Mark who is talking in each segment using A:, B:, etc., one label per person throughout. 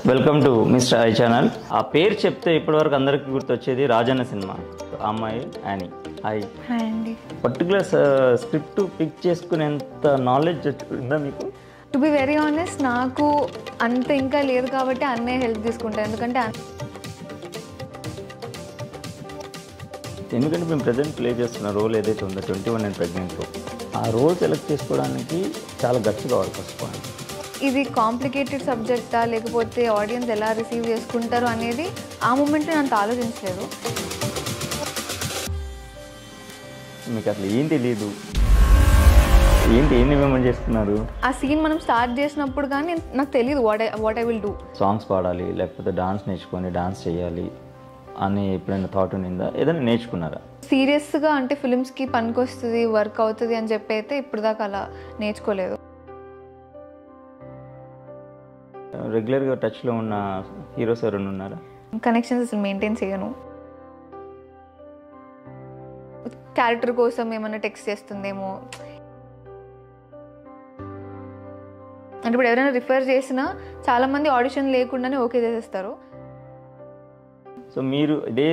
A: Welcome to mister I channel. ఆ పేరు చెప్తే ఇప్పటివరకు అందరికీ గుర్తొచ్చేది రాజన్న సినిమా. ఆ అమ్మాయి యానీ. హాయ్
B: అండి.
A: పర్టికులర్ స్క్రిప్ట్ పిక్ చేసుకునేంత నాలెడ్జ్ ఉందా మీకు?
B: టు బి వెరీ ఆనెస్ట్, నాకు అంత ఇంకా లేదు కాబట్టి అన్నయ్య హెల్ప్ తీసుకుంటాను.
A: ఎందుకంటే మేము ప్రజెంట్ ప్లే చేస్తున్న రోల్ ఏదైతే ఉందో 21 అండ్ ప్రెగ్నెంట్లో, ఆ రోల్ సెలెక్ట్ చేసుకోవడానికి చాలా గట్స్ కావాలి. ఫస్ట్ పాయింట్,
B: ఇది కాంప్లికేటెడ్ సబ్జెక్టా లేకపోతే ఆడియన్స్ ఎలా రిసీవ్ చేసుకుంటారు అనేది ఆ మూమెంట్లో నేను అంత ఆలోచించలేదు.
A: మీకు అసలు ఏం తెలియదు, ఏంటి మేము చేసుకున్నారు.
B: ఆ సీన్ మనం స్టార్ట్ చేసినప్పుడు కానీ నాకు తెలియదు what I will do.
A: Songs పాడాలి లేకపోతే డాన్స్ నేర్చుకొని డాన్స్ చేయాలి అని ఎప్పుడైనా థాట్ ఉండిందా? ఏదైనా నేర్చుకున్నారా?
B: సీరియస్గా అంటే ఫిల్మ్స్కి పనికొస్తుంది, వర్క్ అవుతుంది అని చెప్పి అయితే ఇప్పుడు దాకా అలా నేర్చుకోలేదు.
A: రెగ్యులర్గా టచ్లో ఉన్న హీరోస్ ఎవరైనా ఉన్నారా?
B: కనెక్షన్స్ అసలు మెయింటైన్ చేయను. క్యారెక్టర్ కోసం ఏమైనా టెక్స్ట్ చేస్తుందేమో అంటే ఇప్పుడు ఎవరైనా రిఫర్ చేసినా చాలామంది ఆడిషన్ లేకుండానే ఓకే చేసేస్తారు.
A: సో మీరు ఇదే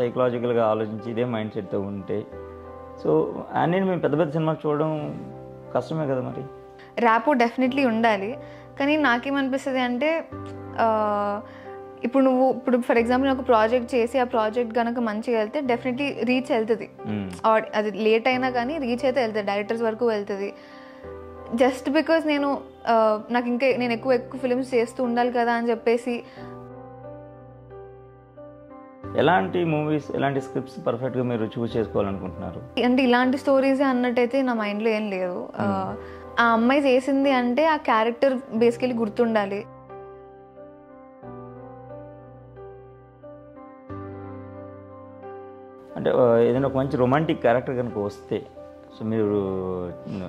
A: సైకలాజికల్గా ఆలోచించి ఇదే మైండ్ సెట్తో ఉంటే సో యానీని మేము పెద్ద పెద్ద సినిమాలు చూడడం కష్టమే కదా మరి.
B: ర్యాపో డెఫినెట్లీ ఉండాలి, కానీ నాకేమనిపిస్తుంది అంటే ఇప్పుడు ఫర్ ఎగ్జాంపుల్ ఒక ప్రాజెక్ట్ చేసి ఆ ప్రాజెక్ట్ కనుక మంచిగా వెళ్తే డెఫినెట్లీ రీచ్ వెళ్తుంది. అది లేట్ అయినా కానీ రీచ్ అయితే వెళ్తుంది, డైరెక్టర్స్ వరకు వెళ్తుంది. జస్ట్ బికాజ్ నేను ఎక్కువ ఫిల్మ్స్ చేస్తూ ఉండాలి కదా అని చెప్పేసి.
A: ఎలాంటి మూవీస్, ఎలాంటి స్క్రిప్ట్స్ పర్ఫెక్ట్గా మీరు చూస్ చేసుకోవాలనుకుంటున్నారు?
B: అంటే ఇలాంటి స్టోరీసే అన్నట్టయితే నా మైండ్లో ఏం లేదు. ఆ అమ్మాయి చేసింది అంటే ఆ క్యారెక్టర్ బేసికలీ గుర్తుండాలి.
A: అంటే ఏదైనా ఒక మంచి రొమాంటిక్ క్యారెక్టర్ కనుక వస్తే సో మీరు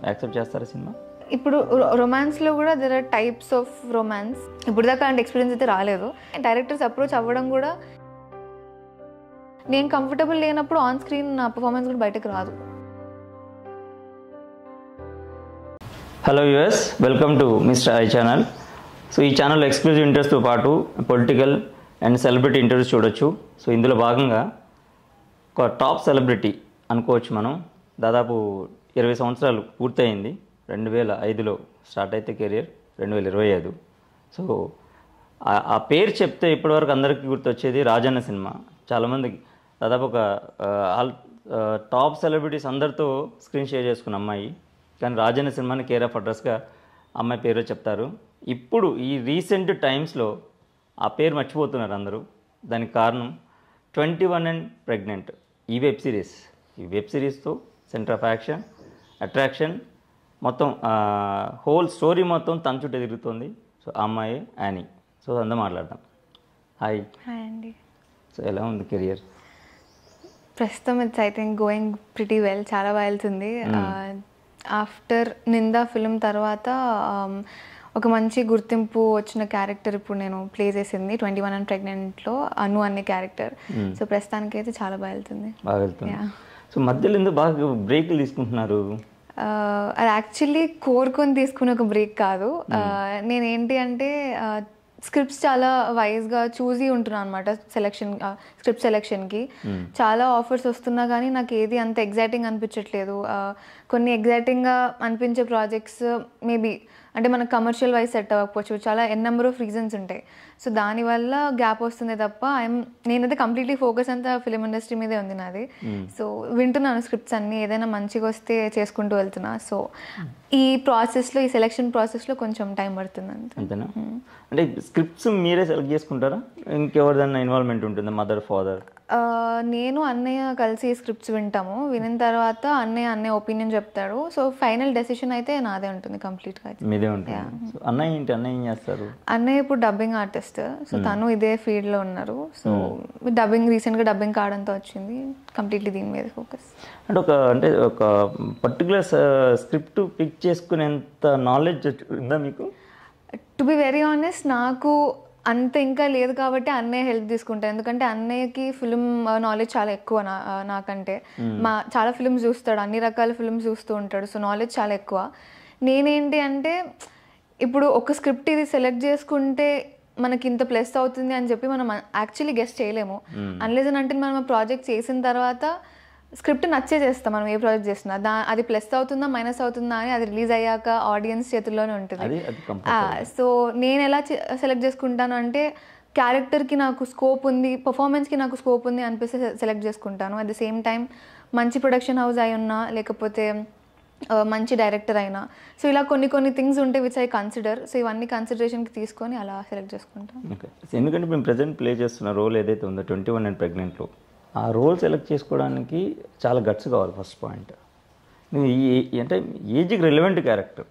A: యాక్సెప్ట్ చేస్తారా సినిమా?
B: ఇప్పుడు రొమాన్స్లో కూడా there are types of romance. ఇప్పుడు దాకా అలాంటి ఎక్స్పీరియన్స్ అయితే రాలేదు. డైరెక్టర్స్ అప్రోచ్ అవ్వడం కూడా నేను కంఫర్టబుల్ లేనప్పుడు ఆన్ స్క్రీన్ నా పర్ఫార్మెన్స్ కూడా బయటకు రాదు.
A: Hello viewers, welcome to mister I channel. So ఈ ఛానల్లో ఎక్స్క్లూజివ్ ఇంటర్వ్యూస్తో పాటు పొలిటికల్ అండ్ సెలబ్రిటీ ఇంటర్వ్యూస్ చూడొచ్చు. సో ఇందులో భాగంగా ఒక టాప్ సెలబ్రిటీ అనుకోవచ్చు మనం. దాదాపు 20 సంవత్సరాలు పూర్తయింది. 2005లో స్టార్ట్ అయితే కెరియర్ 2025. సో ఆ పేరు చెప్తే ఇప్పటివరకు అందరికీ గుర్తొచ్చేది రాజన్న సినిమా. చాలామందికి దాదాపు ఒక టాప్ సెలబ్రిటీస్ అందరితో స్క్రీన్ షేర్ చేసుకున్న అమ్మాయి, కానీ రాజన్న సినిమాని కేర్ ఆఫ్ అడ్రస్గా అమ్మాయి పేరు చెప్తారు. ఇప్పుడు ఈ రీసెంట్ టైమ్స్లో ఆ పేరు మర్చిపోతున్నారు అందరూ. దానికి కారణం 21 అండ్ ప్రెగ్నెంట్ ఈ వెబ్ సిరీస్తో సెంటర్ ఆఫ్ యాక్షన్, అట్రాక్షన్ మొత్తం హోల్ స్టోరీ మొత్తం తన చుట్టూ తిరుగుతుంది. సో ఆ అమ్మాయి యానీ. సో అంతా మాట్లాడదాం. హాయ్
B: అండి.
A: సో ఎలా ఉంది కెరియర్?
B: ప్రస్తుతం it's I think going pretty well, చాలా బాగా వెళ్తుంది. ఆఫ్టర్ నిందా ఫిల్మ్ తర్వాత ఒక మంచి గుర్తింపు వచ్చిన క్యారెక్టర్ ఇప్పుడు నేను ప్లే చేసింది 21 అండ్ ప్రెగ్నెంట్లో అను అనే క్యారెక్టర్. సో ప్రస్తుతానికి అయితే చాలా బాగా వెళ్తుంది.
A: సో మధ్యలో ఎందుకు బాగా బ్రేక్లు తీసుకుంటున్నారు?
B: అది యాక్చువల్లీ కోరుకొని తీసుకునే ఒక బ్రేక్ కాదు. నేనేంటి అంటే స్క్రిప్ట్స్ చాలా వైజ్గా చూసి ఉంటున్నాను అనమాట. స్క్రిప్ట్ సెలెక్షన్కి చాలా ఆఫర్స్ వస్తున్నా కానీ నాకు ఏది అంత ఎగ్జైటింగ్ అనిపించట్లేదు. కొన్ని ఎగ్జైటింగ్గా అనిపించే ప్రాజెక్ట్స్ మేబీ అంటే మనకు కమర్షియల్ వైజ్ సెట్ అవ్వకపోవచ్చు, చాలా నెంబర్ ఆఫ్ రీజన్స్ ఉంటాయి. సో దానివల్ల గ్యాప్ వస్తుంది తప్ప నేనైతే కంప్లీట్లీ ఫోకస్ అంతా ఫిలిం ఇండస్ట్రీ మీదే ఉంది నాది. సో వింటున్నాను స్క్రిప్ట్స్ అన్నీ, ఏదైనా మంచిగా వస్తే చేసుకుంటూ వెళ్తున్నా. సో ఈ సెలెక్షన్ ప్రాసెస్లో కొంచెం టైం పడుతుంది
A: అంతేనా? అంటే స్క్రిప్ట్స్ మీరే సెలెక్ట్ చేసుకుంటారా, ఇంకెవరిదైనా ఇన్వాల్వ్మెంట్ ఉంటుందా? Mother, father?
B: నేను అన్నయ్య కలిసి స్క్రిప్ట్స్ విన్న తర్వాత అన్నయ్య ఒపీనియన్ చెప్తాడు. సో ఫైనల్ డెసిషన్ అయితే నాదే ఉంటుంది కంప్లీట్గా.
A: మీదే ఉంటుంది. అన్నయ్య ఏం చేస్తారు?
B: అన్నయ్య ఇప్పుడు డబ్బింగ్ ఆర్టిస్ట్. సో తను ఇదే ఫీల్డ్లో ఉన్నారు. సో రీసెంట్గా డబ్బింగ్ కావడంతో వచ్చింది, కంప్లీట్లీ దీని మీద ఫోకస్.
A: అంటే ఒక పర్టికులర్ స్క్రిప్ట్ పిక్ చేసుకునేంత నాలెడ్జ్ ఉందా మీకు?
B: టు బి వెరీ ఆనెస్ట్, నాకు అంత ఇంకా లేదు కాబట్టి అన్నయ్య హెల్ప్ తీసుకుంటాను. ఎందుకంటే అన్నయ్యకి ఫిలిం నాలెడ్జ్ చాలా ఎక్కువ నాకంటే. చాలా ఫిల్మ్స్ చూస్తాడు, అన్ని రకాల ఫిల్మ్స్ చూస్తూ ఉంటాడు. సో నాలెడ్జ్ చాలా ఎక్కువ. నేనేంటి అంటే ఇప్పుడు ఒక స్క్రిప్ట్ ఇది సెలెక్ట్ చేసుకుంటే మనకి ఇంత ప్లస్ అవుతుంది అని చెప్పి మనం యాక్చువల్లీ గెస్ట్ చేయలేము. అన్లెస్ అంటే మనం ప్రాజెక్ట్ చేసిన తర్వాత స్క్రిప్ట్ నచ్చే చేస్తాం. మనం ఏ ప్రాజెక్ట్ చేసినా అది ప్లస్ అవుతుందా మైనస్ అవుతుందా అని అది రిలీజ్ అయ్యాక ఆడియన్స్ చేతుల్లోనే ఉంటుంది. సో నేను ఎలా సెలెక్ట్ చేసుకుంటాను అంటే క్యారెక్టర్కి నాకు స్కోప్ ఉంది, పర్ఫార్మెన్స్కి నాకు స్కోప్ ఉంది అనిపిస్తే సెలెక్ట్ చేసుకుంటాను. అట్ ద సేమ్ టైం మంచి ప్రొడక్షన్ హౌస్ అయి ఉన్నా లేకపోతే మంచి డైరెక్టర్ అయినా, సో ఇలా కొన్ని థింగ్స్ ఉంటాయి విచ్ ఐ కన్సిడర్. సో ఇవన్నీ కన్సిడరేషన్కి తీసుకొని అలా సెలెక్ట్ చేసుకుంటాను.
A: ఓకే. ఎందుకంటే మేము ప్రజెంట్ ప్లే చేస్తున్న రోల్ ఏదైతే ఉందో 21 అండ్ ప్రెగ్నెంట్లో, ఆ రోల్ సెలెక్ట్ చేసుకోవడానికి చాలా గట్స్ కావాలి. ఫస్ట్ పాయింట్, అంటే ఏజ్కి రిలవెంట్ క్యారెక్టర్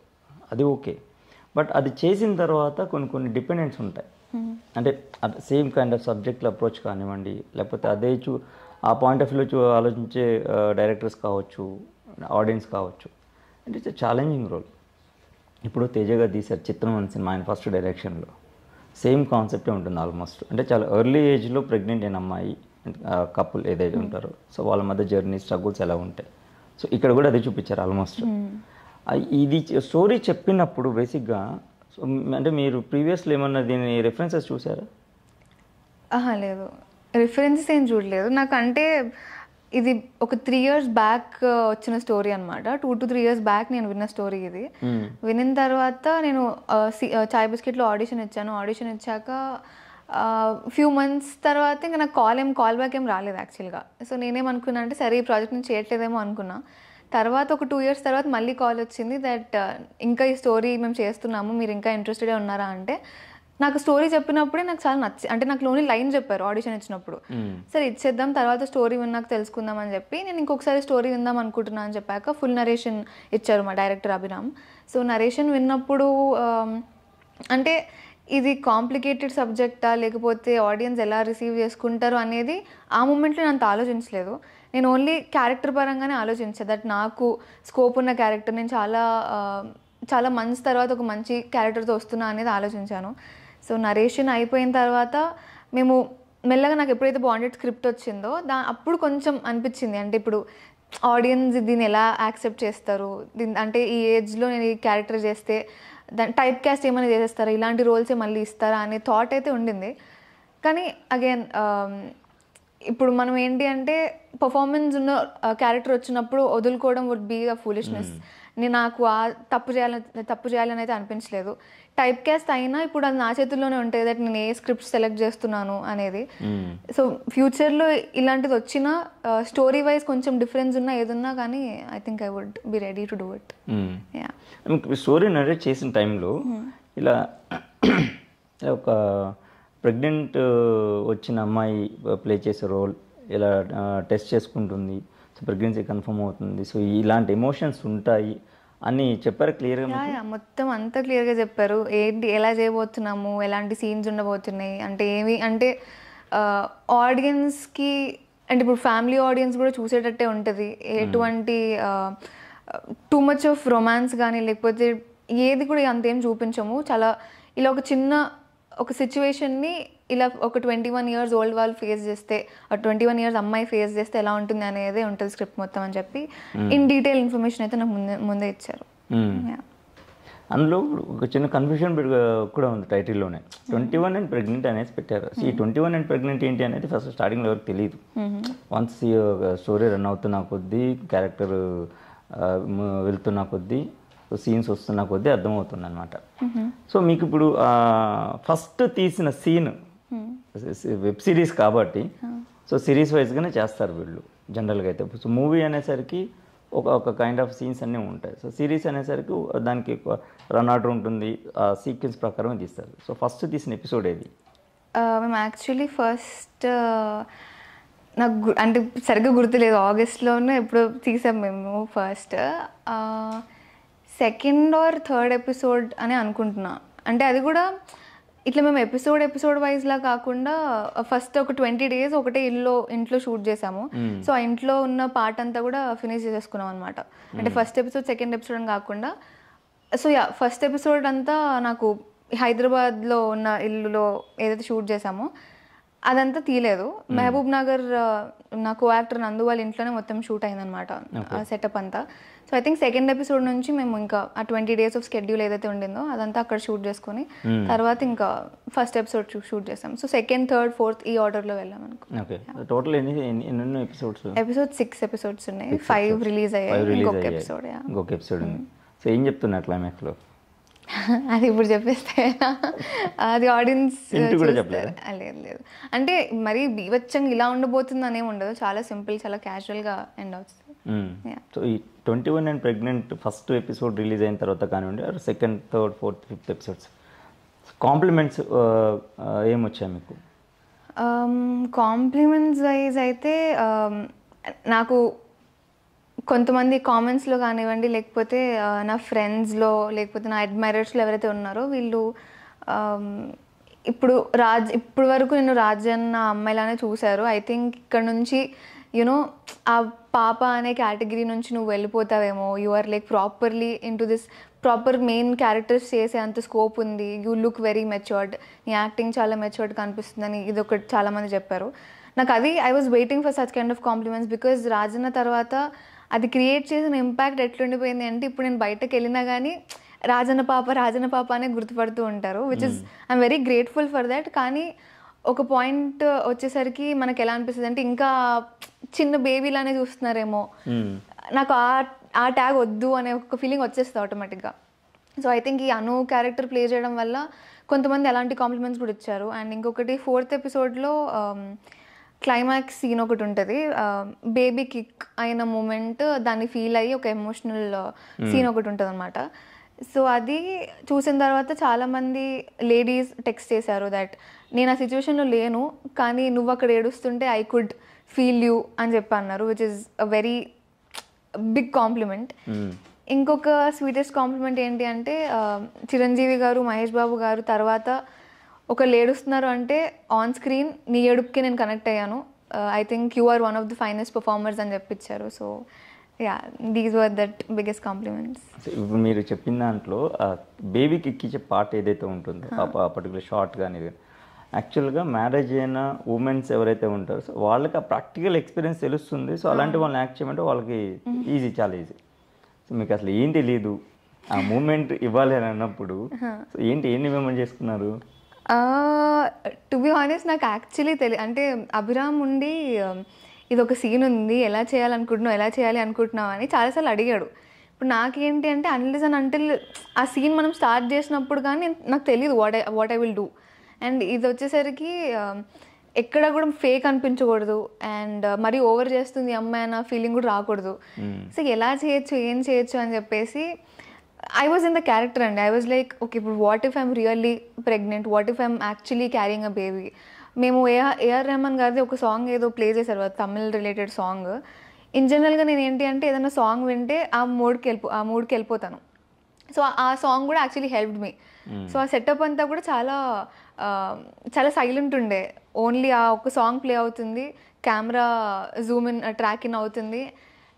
A: అది ఓకే, బట్ అది చేసిన తర్వాత కొన్ని డిపెండెంట్స్ ఉంటాయి. అంటే సేమ్ కైండ్ ఆఫ్ సబ్జెక్టుల అప్రోచ్ కానివ్వండి, లేకపోతే అదే ఆ పాయింట్ ఆఫ్ వ్యూలో ఆలోచించే డైరెక్టర్స్ కావచ్చు, ఆడియన్స్ కావచ్చు. అంటే ఇట్స్ ఛాలెంజింగ్ రోల్. ఇప్పుడు తేజగా తీశారు చిత్రం అనే సినిమా, ఆయన ఫస్ట్ డైరెక్షన్లో సేమ్ కాన్సెప్టే ఉంటుంది ఆల్మోస్ట్. అంటే చాలా ఎర్లీ ఏజ్లో ప్రెగ్నెంట్ అయిన అమ్మాయి కపుల్ ఏదైతే ఉంటారో, సో వాళ్ళ మధ్య జర్నీ స్ట్రగుల్స్ ఎలా ఉంటాయి, సో ఇక్కడ కూడా అదే చూపించారు ఆల్మోస్ట్. ఇది స్టోరీ చెప్పినప్పుడు బేసిక్గా అంటే మీరు ప్రీవియస్లో ఏమన్నా దీని రెఫరెన్సెస్ చూసారా?
B: లేదు, రిఫరెన్సెస్ ఏం చూడలేదు. నాకు అంటే ఇది ఒక 3 years బ్యాక్ వచ్చిన స్టోరీ అనమాట. 2 to 3 years బ్యాక్ నేను విన్న స్టోరీ ఇది. విన్న తర్వాత నేను చాయ్ బిస్కెట్లో ఆడిషన్ ఇచ్చాను. ఆడిషన్ ఇచ్చాక ఫ్యూ మంత్స్ తర్వాత ఇంకా నాకు కాల్ బ్యాక్ ఏం రాలేదు యాక్చువల్గా. సో నేనేమనుకున్నా అంటే సరే ఈ ప్రాజెక్ట్ నేను చేయట్లేదేమో అనుకున్నా. తర్వాత ఒక 2 years తర్వాత మళ్ళీ కాల్ వచ్చింది దట్ ఇంకా ఈ స్టోరీ మేము చేస్తున్నాము, మీరు ఇంకా ఇంట్రెస్టెడే ఉన్నారా అంటే, నాకు స్టోరీ చెప్పినప్పుడే నాకు చాలా అంటే నాకు లోని లైన్ చెప్పారు ఆడిషన్ ఇచ్చినప్పుడు, సరే ఇచ్చేద్దాం తర్వాత స్టోరీ విన్నాక తెలుసుకుందాం అని చెప్పి నేను ఇంకొకసారి స్టోరీ విందాం అనుకుంటున్నా అని చెప్పాక ఫుల్ నరేషన్ ఇచ్చారు మా డైరెక్టర్ అభిరామ్. సో నరేషన్ విన్నప్పుడు అంటే ఇది కాంప్లికేటెడ్ సబ్జెక్టా లేకపోతే ఆడియన్స్ ఎలా రిసీవ్ చేసుకుంటారు అనేది ఆ మూమెంట్లో నేను అంత ఆలోచించలేదు. నేను ఓన్లీ క్యారెక్టర్ పరంగానే ఆలోచించాను దట్ నాకు స్కోప్ ఉన్న క్యారెక్టర్, నేను చాలా మంత్స్ తర్వాత ఒక మంచి క్యారెక్టర్తో వస్తున్నా అనేది ఆలోచించాను. సో నరేషన్ అయిపోయిన తర్వాత మేము మెల్లగా నాకు ఎప్పుడైతే బాండెడ్ స్క్రిప్ట్ వచ్చిందో అప్పుడు కొంచెం అనిపించింది అంటే ఇప్పుడు ఆడియన్స్ దీన్ని ఎలా యాక్సెప్ట్ చేస్తారు, అంటే ఈ ఏజ్లో నేను ఈ క్యారెక్టర్ చేస్తే దాని టైప్ క్యాస్ట్ ఏమైనా చేసేస్తారా, ఇలాంటి రోల్సే మళ్ళీ ఇస్తారా అనే థాట్ అయితే ఉండింది. కానీ అగైన్ ఇప్పుడు మనం ఏంటి అంటే పర్ఫార్మెన్స్ ఉన్న క్యారెక్టర్ వచ్చినప్పుడు వదులుకోవడం వుడ్ బీ అ ఫూలిష్నెస్. నాకు తప్పు చేయాలని అయితే అనిపించలేదు. టైప్ క్యాస్ట్ అయినా ఇప్పుడు అది నా చేతుల్లోనే ఉంటుంది దట్ నేను ఏ స్క్రిప్ట్ సెలెక్ట్ చేస్తున్నాను అనేది. సో ఫ్యూచర్లో ఇలాంటిది వచ్చినా స్టోరీ వైజ్ కొంచెం డిఫరెన్స్ ఉన్నా ఏదున్నా కానీ I think I would be ready to do it.
A: Story narrate చేసిన టైంలో ఇలా ఒక ప్రెగ్నెంట్ వచ్చిన అమ్మాయి ప్లే చేసే రోల్ ఇలా టెస్ట్ చేసుకుంటుంది, సో ప్రెగ్నెన్సీ కన్ఫర్మ్ అవుతుంది, సో ఇలాంటి ఎమోషన్స్ ఉంటాయి అని చెప్పారు క్లియర్గా?
B: మొత్తం అంతా క్లియర్గా చెప్పారు. ఏంటి ఎలా చేయబోతున్నాము, ఎలాంటి సీన్స్ ఉండబోతున్నాయి అంటే ఏమి అంటే ఆడియన్స్కి అంటే ఇప్పుడు ఫ్యామిలీ ఆడియన్స్ కూడా చూసేటట్టే ఉంటుంది. ఎటువంటి టూ మచ్ ఆఫ్ రొమాన్స్ కానీ లేకపోతే ఏది కూడా అంతేం చూపించము. చాలా ఇలా ఒక సిచ్యువేషన్ని ఇలా ఒక 21 years ఓల్డ్ వాళ్ళు ఫేస్ చేస్తే 21 years అమ్మాయి ఫేస్ చేస్తే ఎలా ఉంటుంది అనేది ఉంటుంది స్క్రిప్ట్ మొత్తం అని చెప్పి ఇన్ డీటెయిల్ ఇన్ఫర్మేషన్ అయితే నాకు ముందే ఇచ్చారు.
A: అందులో ఒక చిన్న కన్ఫ్యూజన్ కూడా ఉంది టైటిల్లోనే, 21 అండ్ ప్రెగ్నెంట్ అనేసి పెట్టారు. ఈ 21 అండ్ ప్రెగ్నెంట్ ఏంటి అనేది ఫస్ట్ స్టార్టింగ్లో ఎవరికి తెలియదు. వన్స్ స్టోరీ రన్ అవుతున్న కొద్దీ, క్యారెక్టర్ వెళ్తున్న కొద్దీ, సీన్స్ వస్తున్న కొద్దీ అర్థమవుతుంది అనమాట. సో మీకు ఇప్పుడు ఫస్ట్ తీసిన సీన్ వెబ్ సిరీస్ కాబట్టి సో సిరీస్ వైజ్గానే చేస్తారు వీళ్ళు జనరల్గా అయితే. సో మూవీ అనేసరికి ఒక కైండ్ ఆఫ్ సీన్స్ అన్నీ ఉంటాయి. సో సిరీస్ అనేసరికి దానికి రన్ ఆర్డర్ ఉంటుంది, ఆ సీక్వెన్స్ ప్రకారమే తీస్తారు. సో ఫస్ట్ తీసిన ఎపిసోడ్ ఏది?
B: మేము యాక్చువల్లీ ఫస్ట్ నాకు అంటే సరిగ్గా గుర్తులేదు, ఆగస్ట్లోనే ఎప్పుడో తీసాం మేము first. Second or third episode అని అనుకుంటున్నా. అంటే అది కూడా ఇట్లా మేము ఎపిసోడ్ వైజ్లా కాకుండా ఫస్ట్ ఒక 20 days ఒకటే ఇంట్లో షూట్ చేసాము. సో ఆ ఇంట్లో ఉన్న పార్ట్ అంతా కూడా ఫినిష్ చేసేసుకున్నాం అనమాట. అంటే ఫస్ట్ ఎపిసోడ్ సెకండ్ ఎపిసోడ్ అని కాకుండా సో ఫస్ట్ ఎపిసోడ్ అంతా నాకు హైదరాబాద్లో ఉన్న ఇల్లులో ఏదైతే షూట్ చేసామో అదంతా తీయలేదు. మహబూబ్ నగర్ నా కో యాక్టర్ నందు వాళ్ళ ఇంట్లోనే మొత్తం షూట్ అయిందనమాట ఆ సెటప్ అంతా. So I think second episode నుంచి మేము ఇంకా ఆ 20 days ఆఫ్ షెడ్యూల్ ఏదైతే ఉండిందో అదంతా అక్కడ షూట్ చేసుకొని తర్వాత ఇంకా ఫస్ట్ ఎపిసోడ్ షూట్ చేసాం. సో సెకండ్, థర్డ్, ఫోర్త్ ఈ ఆర్డర్లో వెళ్ళాం అనుకో.
A: ఓకే, టోటల్ ఎన్ని ఎపిసోడ్స్?
B: ఎపిసోడ్ 6 episodes ఉన్నాయి, 5 రిలీజ్ అయ్యాయి, ఇంకొక
A: ఎపిసోడ్ ఉంది. సో ఏం చెప్తున్నారు క్లైమాక్స్లో?
B: అది ఇప్పుడు చెప్పేస్తే అది ఆడియన్స్ లేదు లేదు అంటే మరి బీవచ్చంగా ఇలా ఉండబోతుంది అనేమి ఉండదు, చాలా సింపుల్, చాలా క్యాజువల్గా ఎండ్ అవుతుంది.
A: సో ఈ 21 and Pregnant first episode release అయిన తర్వాత కానివ్వండి, second, third, fourth, fifth episodes compliments ఏమొచ్చాయి మీకు?
B: కాంప్లిమెంట్స్ వైజ్ అయితే నాకు కొంతమంది కామెంట్స్లో కానివ్వండి, లేకపోతే నా ఫ్రెండ్స్లో, లేకపోతే నా అడ్మైరర్స్లో ఎవరైతే ఉన్నారో వీళ్ళు ఇప్పుడు వరకు నేను రాజన్న అమ్మాయిలానే చూశారు. ఐ థింక్ ఇక్కడ నుంచి యునో ఆ పాప అనే కేటగిరీ నుంచి నువ్వు వెళ్ళిపోతావేమో, you are like properly into this proper main characters చేసే అంత స్కోప్ ఉంది, యూ లుక్ వెరీ మెచ్యూర్డ్, నీ యాక్టింగ్ చాలా మెచ్యూర్డ్ కనిపిస్తుందని ఇది ఒకటి చాలామంది చెప్పారు నాకు. అది I was waiting for such kind of compliments because Rajanna తర్వాత అది క్రియేట్ చేసిన ఇంపాక్ట్ ఎట్లుండిపోయింది అంటే ఇప్పుడు నేను బయటకు వెళ్ళినా కానీ రాజన్న పాప అనే గుర్తుపడుతూ ఉంటారు, which is I'm very grateful for that. కానీ ఒక పాయింట్ వచ్చేసరికి మనకు ఎలా అనిపిస్తుంది అంటే ఇంకా చిన్న బేబీలానే చూస్తున్నారేమో, నాకు ఆ ట్యాగ్ వద్దు అనే ఒక ఫీలింగ్ వచ్చేస్తుంది ఆటోమేటిక్గా. సో ఐ థింక్ ఈ అను క్యారెక్టర్ ప్లే చేయడం వల్ల కొంతమంది అలాంటి కాంప్లిమెంట్స్ కూడా ఇచ్చారు. అండ్ ఇంకొకటి 4th episodeలో క్లైమాక్స్ సీన్ ఒకటి ఉంటుంది, బేబీ కిక్ అయిన మూమెంట్ దాన్ని ఫీల్ అయ్యి ఒక ఎమోషనల్ సీన్ ఒకటి ఉంటుంది అనమాట. సో అది చూసిన తర్వాత చాలామంది లేడీస్ టెక్స్ట్ చేశారు దట్ నేను ఆ సిచ్యువేషన్లో లేను కానీ నువ్వు అక్కడ ఏడుస్తుంటే ఐ కుడ్ ఫీల్ యూ అని చెప్పి అన్నారు, which is a very big compliment. ఇంకొక స్వీటెస్ట్ కాంప్లిమెంట్ ఏంటి అంటే చిరంజీవి గారు, మహేష్ బాబు గారు తర్వాత ఒకళ్ళు ఏడుస్తున్నారు అంటే ఆన్ స్క్రీన్ నీ ఏడుపుకి నేను కనెక్ట్ అయ్యాను, I think you are one of the finest performers అని చెప్పించారు. So yeah, these were that biggest compliments.
A: ఇప్పుడు మీరు చెప్పిన దాంట్లో బేబీకి ఎక్కించే పార్ట్ ఏదైతే ఉంటుందో ఆ పర్టికులర్ షార్ట్ కానీ యాక్చువల్గా మ్యారేజ్ అయిన ఉమెన్స్ ఎవరైతే ఉంటారో సో వాళ్ళకి ఆ ప్రాక్టికల్ ఎక్స్పీరియన్స్ తెలుస్తుంది. సో అలాంటి వాళ్ళని యాక్ట్ చేయమంటే వాళ్ళకి ఈజీ, చాలా ఈజీ. సో మీకు అసలు ఏం తెలియదు ఆ మూమెంట్ ఇవ్వాలి అని అన్నప్పుడు సో ఏం మూమెంట్ చేసుకున్నారు?
B: టు బి హానెస్ట్ నాకు యాక్చువల్లీ అంటే అభిరామ్ ఉండి ఇది ఒక సీన్ ఉంది, ఎలా చేయాలి అనుకుంటున్నావు అని చాలాసార్లు అడిగాడు. ఇప్పుడు నాకేంటి అంటే అన్లెస్ అండ్ అంటిల్ ఆ సీన్ మనం స్టార్ట్ చేసినప్పుడు కానీ నాకు తెలియదు what I will do. And ఇది వచ్చేసరికి ఎక్కడ కూడా ఫేక్ అనిపించకూడదు అండ్ మరీ ఓవర్ చేస్తుంది అమ్మాయి అన్న ఫీలింగ్ కూడా రాకూడదు. సో ఎలా చేయొచ్చు, ఏం చేయొచ్చు అని చెప్పేసి I was in the character and I was like, okay, but what if I'm really pregnant? What if I'm actually carrying a baby? మేము ఏఆర్ రెహమాన్ గారిది ఒక సాంగ్ ఏదో ప్లే చేశారు, తమిళ్ రిలేటెడ్ సాంగ్. ఇన్ జనరల్గా నేను ఏంటి అంటే ఏదైనా సాంగ్ వింటే ఆ మూడ్కి వెళ్ళిపోతాను. సో ఆ సాంగ్ కూడా యాక్చువల్లీ హెల్ప్డ్ మీ. సో ఆ సెటప్ అంతా కూడా చాలా సైలెంట్ ఉండే, ఓన్లీ ఆ ఒక సాంగ్ ప్లే అవుతుంది, camera zoom in track in అవుతుంది.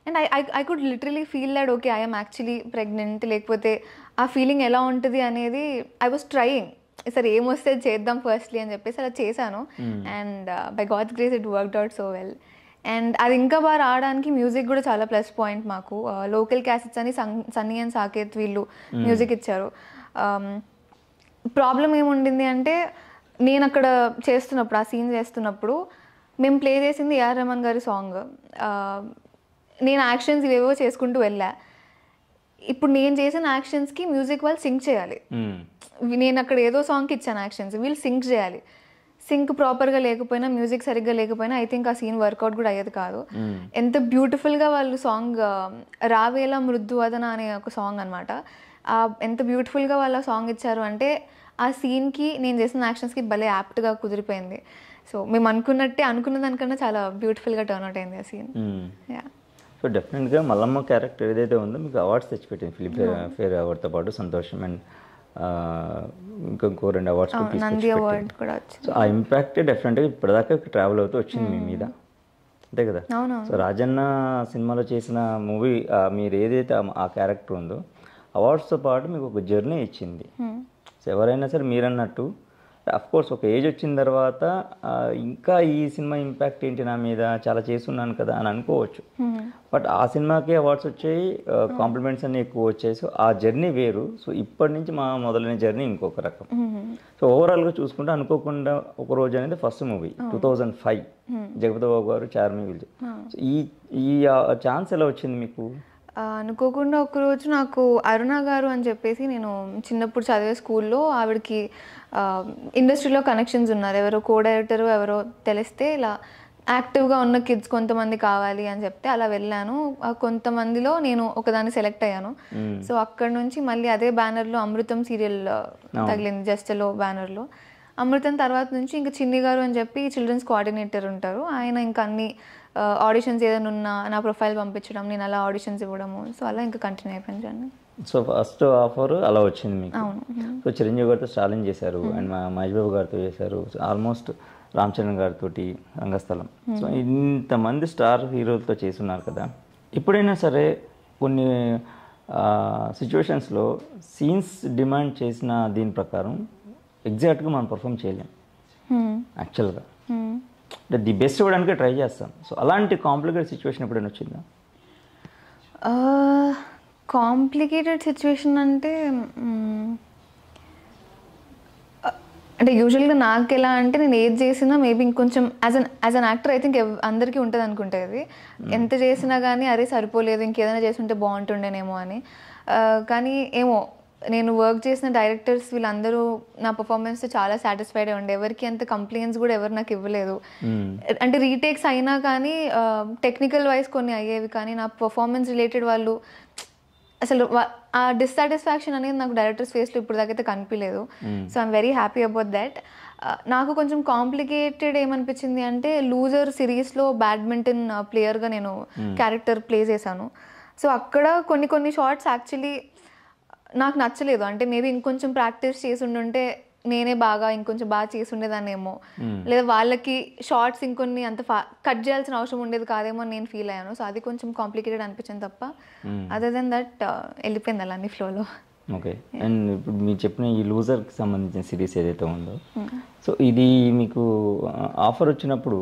B: And I could literally feel that okay I'm actually pregnant, లేకపోతే ఆ ఫీలింగ్ ఎలా ఉంటుంది అనేది ఐ వాజ్ ట్రయింగ్. సరే ఏమొస్తే చేద్దాం ఫస్ట్లీ అని చెప్పేసి అలా చేశాను. And by God's grace it worked out so well. And అది ఇంకా బాగా రావడానికి మ్యూజిక్ కూడా చాలా ప్లస్ పాయింట్ మాకు. లోకల్ క్యాసెట్స్ అని సన్నీ అండ్ సాకేత్ వీళ్ళు మ్యూజిక్ ఇచ్చారు. ప్రాబ్లం ఏముండింది అంటే నేను అక్కడ చేస్తున్నప్పుడు, ఆ సీన్ చేస్తున్నప్పుడు మేము ప్లే చేసింది ఏఆర్ రెహమాన్ గారి సాంగ్. నేను యాక్షన్స్ ఇవేవో చేసుకుంటూ వెళ్ళా. ఇప్పుడు నేను చేసిన యాక్షన్స్కి మ్యూజిక్ వాళ్ళు సింక్ చేయాలి. నేను అక్కడ ఏదో సాంగ్కి ఇచ్చాను యాక్షన్స్, వీళ్ళు సింక్ చేయాలి. సింక్ ప్రాపర్గా లేకపోయినా, మ్యూజిక్ సరిగ్గా లేకపోయినా ఐ థింక్ ఆ సీన్ వర్కౌట్ కూడా అయ్యేది కాదు. ఎంత బ్యూటిఫుల్గా వాళ్ళు సాంగ్ రావేలా మృదువదన అనే ఒక సాంగ్ అనమాట, ఎంత బ్యూటిఫుల్గా వాళ్ళు సాంగ్ ఇచ్చారు అంటే ఆ సీన్కి నేను చేసిన యాక్షన్స్కి భలే యాప్ట్గా కుదిరిపోయింది. సో మేము అనుకున్న దానికన్నా చాలా బ్యూటిఫుల్గా టర్న్ అవుట్ అయింది ఆ సీన్.
A: సో డెఫినెట్గా మల్లమ్మ క్యారెక్టర్ ఏదైతే ఉందో మీకు అవార్డ్స్ తెచ్చిపెట్టింది, ఫిలింఫేర్ అవార్డ్తో పాటు సంతోషం అండ్ ఇంకో 2 అవార్డ్స్
B: కూడా.
A: సో ఆ ఇంపాక్ట్ డెఫినెట్గా ఇప్పటిదాకా ట్రావెల్ అవుతూ వచ్చింది మీ మీద, అంతే కదా? సో రాజన్న సినిమాలో చేసిన మూవీ మీరు ఏదైతే ఆ క్యారెక్టర్ ఉందో అవార్డ్స్తో పాటు మీకు ఒక జర్నీ ఇచ్చింది. సో ఎవరైనా సరే మీరన్నట్టు కోర్స్ ఒక ఏజ్ వచ్చిన తర్వాత ఇంకా ఈ సినిమా ఇంపాక్ట్ ఏంటి నా మీద, చాలా చేస్తున్నాను కదా అని అనుకోవచ్చు. బట్ ఆ సినిమాకి అవార్డ్స్ వచ్చాయి, కాంప్లిమెంట్స్ అన్నీ ఎక్కువ వచ్చాయి. సో ఆ జర్నీ వేరు. సో ఇప్పటి నుంచి మా మొదలైన జర్నీ ఇంకొక రకం. సో ఓవరాల్గా చూసుకుంటే అనుకోకుండా ఒక రోజు అనేది ఫస్ట్ మూవీ 2005 జగపతి బాబు గారు చార్మి విజయ్. ఈ ఛాన్స్ ఎలా వచ్చింది మీకు?
B: అనుకోకుండా ఒకరోజు నాకు అరుణ గారు అని చెప్పేసి, నేను చిన్నప్పుడు చదివే స్కూల్లో ఆవిడకి ఇండస్ట్రీలో కనెక్షన్స్ ఉన్నారు, ఎవరో కో డైరెక్టర్ ఎవరో తెలిస్తే ఇలా యాక్టివ్గా ఉన్న కిడ్స్ కొంతమంది కావాలి అని చెప్తే అలా వెళ్ళాను. కొంతమందిలో నేను ఒకదాన్ని సెలెక్ట్ అయ్యాను. సో అక్కడ నుంచి మళ్ళీ అదే బ్యానర్లో అమృతం సీరియల్ తగిలింది, జస్టలో బ్యానర్లో. అమృతం తర్వాత నుంచి ఇంకా చిన్ని గారు అని చెప్పి చిల్డ్రన్స్ కోఆర్డినేటర్ ఉంటారు, ఆయన ఇంకా అన్ని ఆడిషన్స్ ఏదైనా ఉన్నా నా ప్రొఫైల్ పంపించడం, నేను అలా ఆడిషన్స్ ఇవ్వడము. సో అలా ఇంకా కంటిన్యూ అయిపోయింది.
A: సో ఫస్ట్ ఆఫర్ అలా వచ్చింది మీకు. సో చిరంజీవి గారితో స్టాలిన్ చేశారు, అండ్ మహేష్ బాబు గారితో చేశారు, ఆల్మోస్ట్ రామ్ చరణ్ గారితో రంగస్థలం. సో ఇంతమంది స్టార్ హీరోలతో చేస్తున్నారు కదా. ఎప్పుడైనా సరే కొన్ని సిచ్యువేషన్స్లో సీన్స్ డిమాండ్ చేసిన దీని ప్రకారం ఎగ్జాక్ట్గా మనం పర్ఫామ్ చేయలేం యాక్చువల్గా. అంటే ది బెస్ట్ ఇవ్వడానికి ట్రై చేస్తాం. సో అలాంటి కాంప్లికేటెడ్ సిచ్యువేషన్ ఎప్పుడైనా వచ్చిందా?
B: కాంప్లికేటెడ్ సిచ్యువేషన్ అంటే యూజువల్గా నాకు ఎలా అంటే, నేను ఏది చేసినా మేబీ ఇంకొంచెం as an actor I think అందరికీ ఉంటుంది అనుకుంటే, అది ఎంత చేసినా కానీ అరే సరిపోలేదు, ఇంకేదైనా చేస్తుంటే బాగుంటుండేనేమో అని. కానీ ఏమో నేను వర్క్ చేసిన డైరెక్టర్స్ వీళ్ళందరూ నా పర్ఫార్మెన్స్తో చాలా సాటిస్ఫైడ్ ఉండే, ఎవరికి అంత కంప్లైంట్స్ కూడా ఎవరు నాకు ఇవ్వలేదు. అంటే రీటేక్స్ అయినా కానీ టెక్నికల్ వైజ్ కొన్ని అయ్యేవి, కానీ నా పర్ఫార్మెన్స్ రిలేటెడ్ వాళ్ళు అసలు ఆ డిస్సాటిస్ఫాక్షన్ అనేది నాకు డైరెక్టర్స్ ఫేస్లో ఇప్పుడు దాకైతే కనిపించలేదు. So I'm very happy about that. నాకు కొంచెం కాంప్లికేటెడ్ ఏమనిపించింది అంటే, లూజర్ సిరీస్లో బ్యాడ్మింటన్ ప్లేయర్గా నేను క్యారెక్టర్ ప్లే చేశాను. సో అక్కడ కొన్ని షార్ట్స్ యాక్చువల్లీ నాకు నచ్చలేదు. అంటే మేబీ ఇంకొంచెం ప్రాక్టీస్ చేసి ఉండుంటే నేనే ఇంకొంచెం బాగా చేసి ఉండేదాన్నేమో, లేదా వాళ్ళకి షార్ట్స్ ఇంకొన్ని అంత కట్ చేయాల్సిన అవసరం ఉండేది కాదేమో అని నేను ఫీల్ అయ్యాను. సో అది కొంచెం కాంప్లికేటెడ్ అనిపించింది తప్ప, అదర్ దెన్ దట్ వెళ్ళిపోయింది అలా అన్ని ఫ్లోలో.
A: ఓకే. అండ్ ఇప్పుడు మీరు చెప్పిన ఈ లూజర్కి సంబంధించిన సిరీస్ ఏదైతే ఉందో, సో ఇది మీకు ఆఫర్ వచ్చినప్పుడు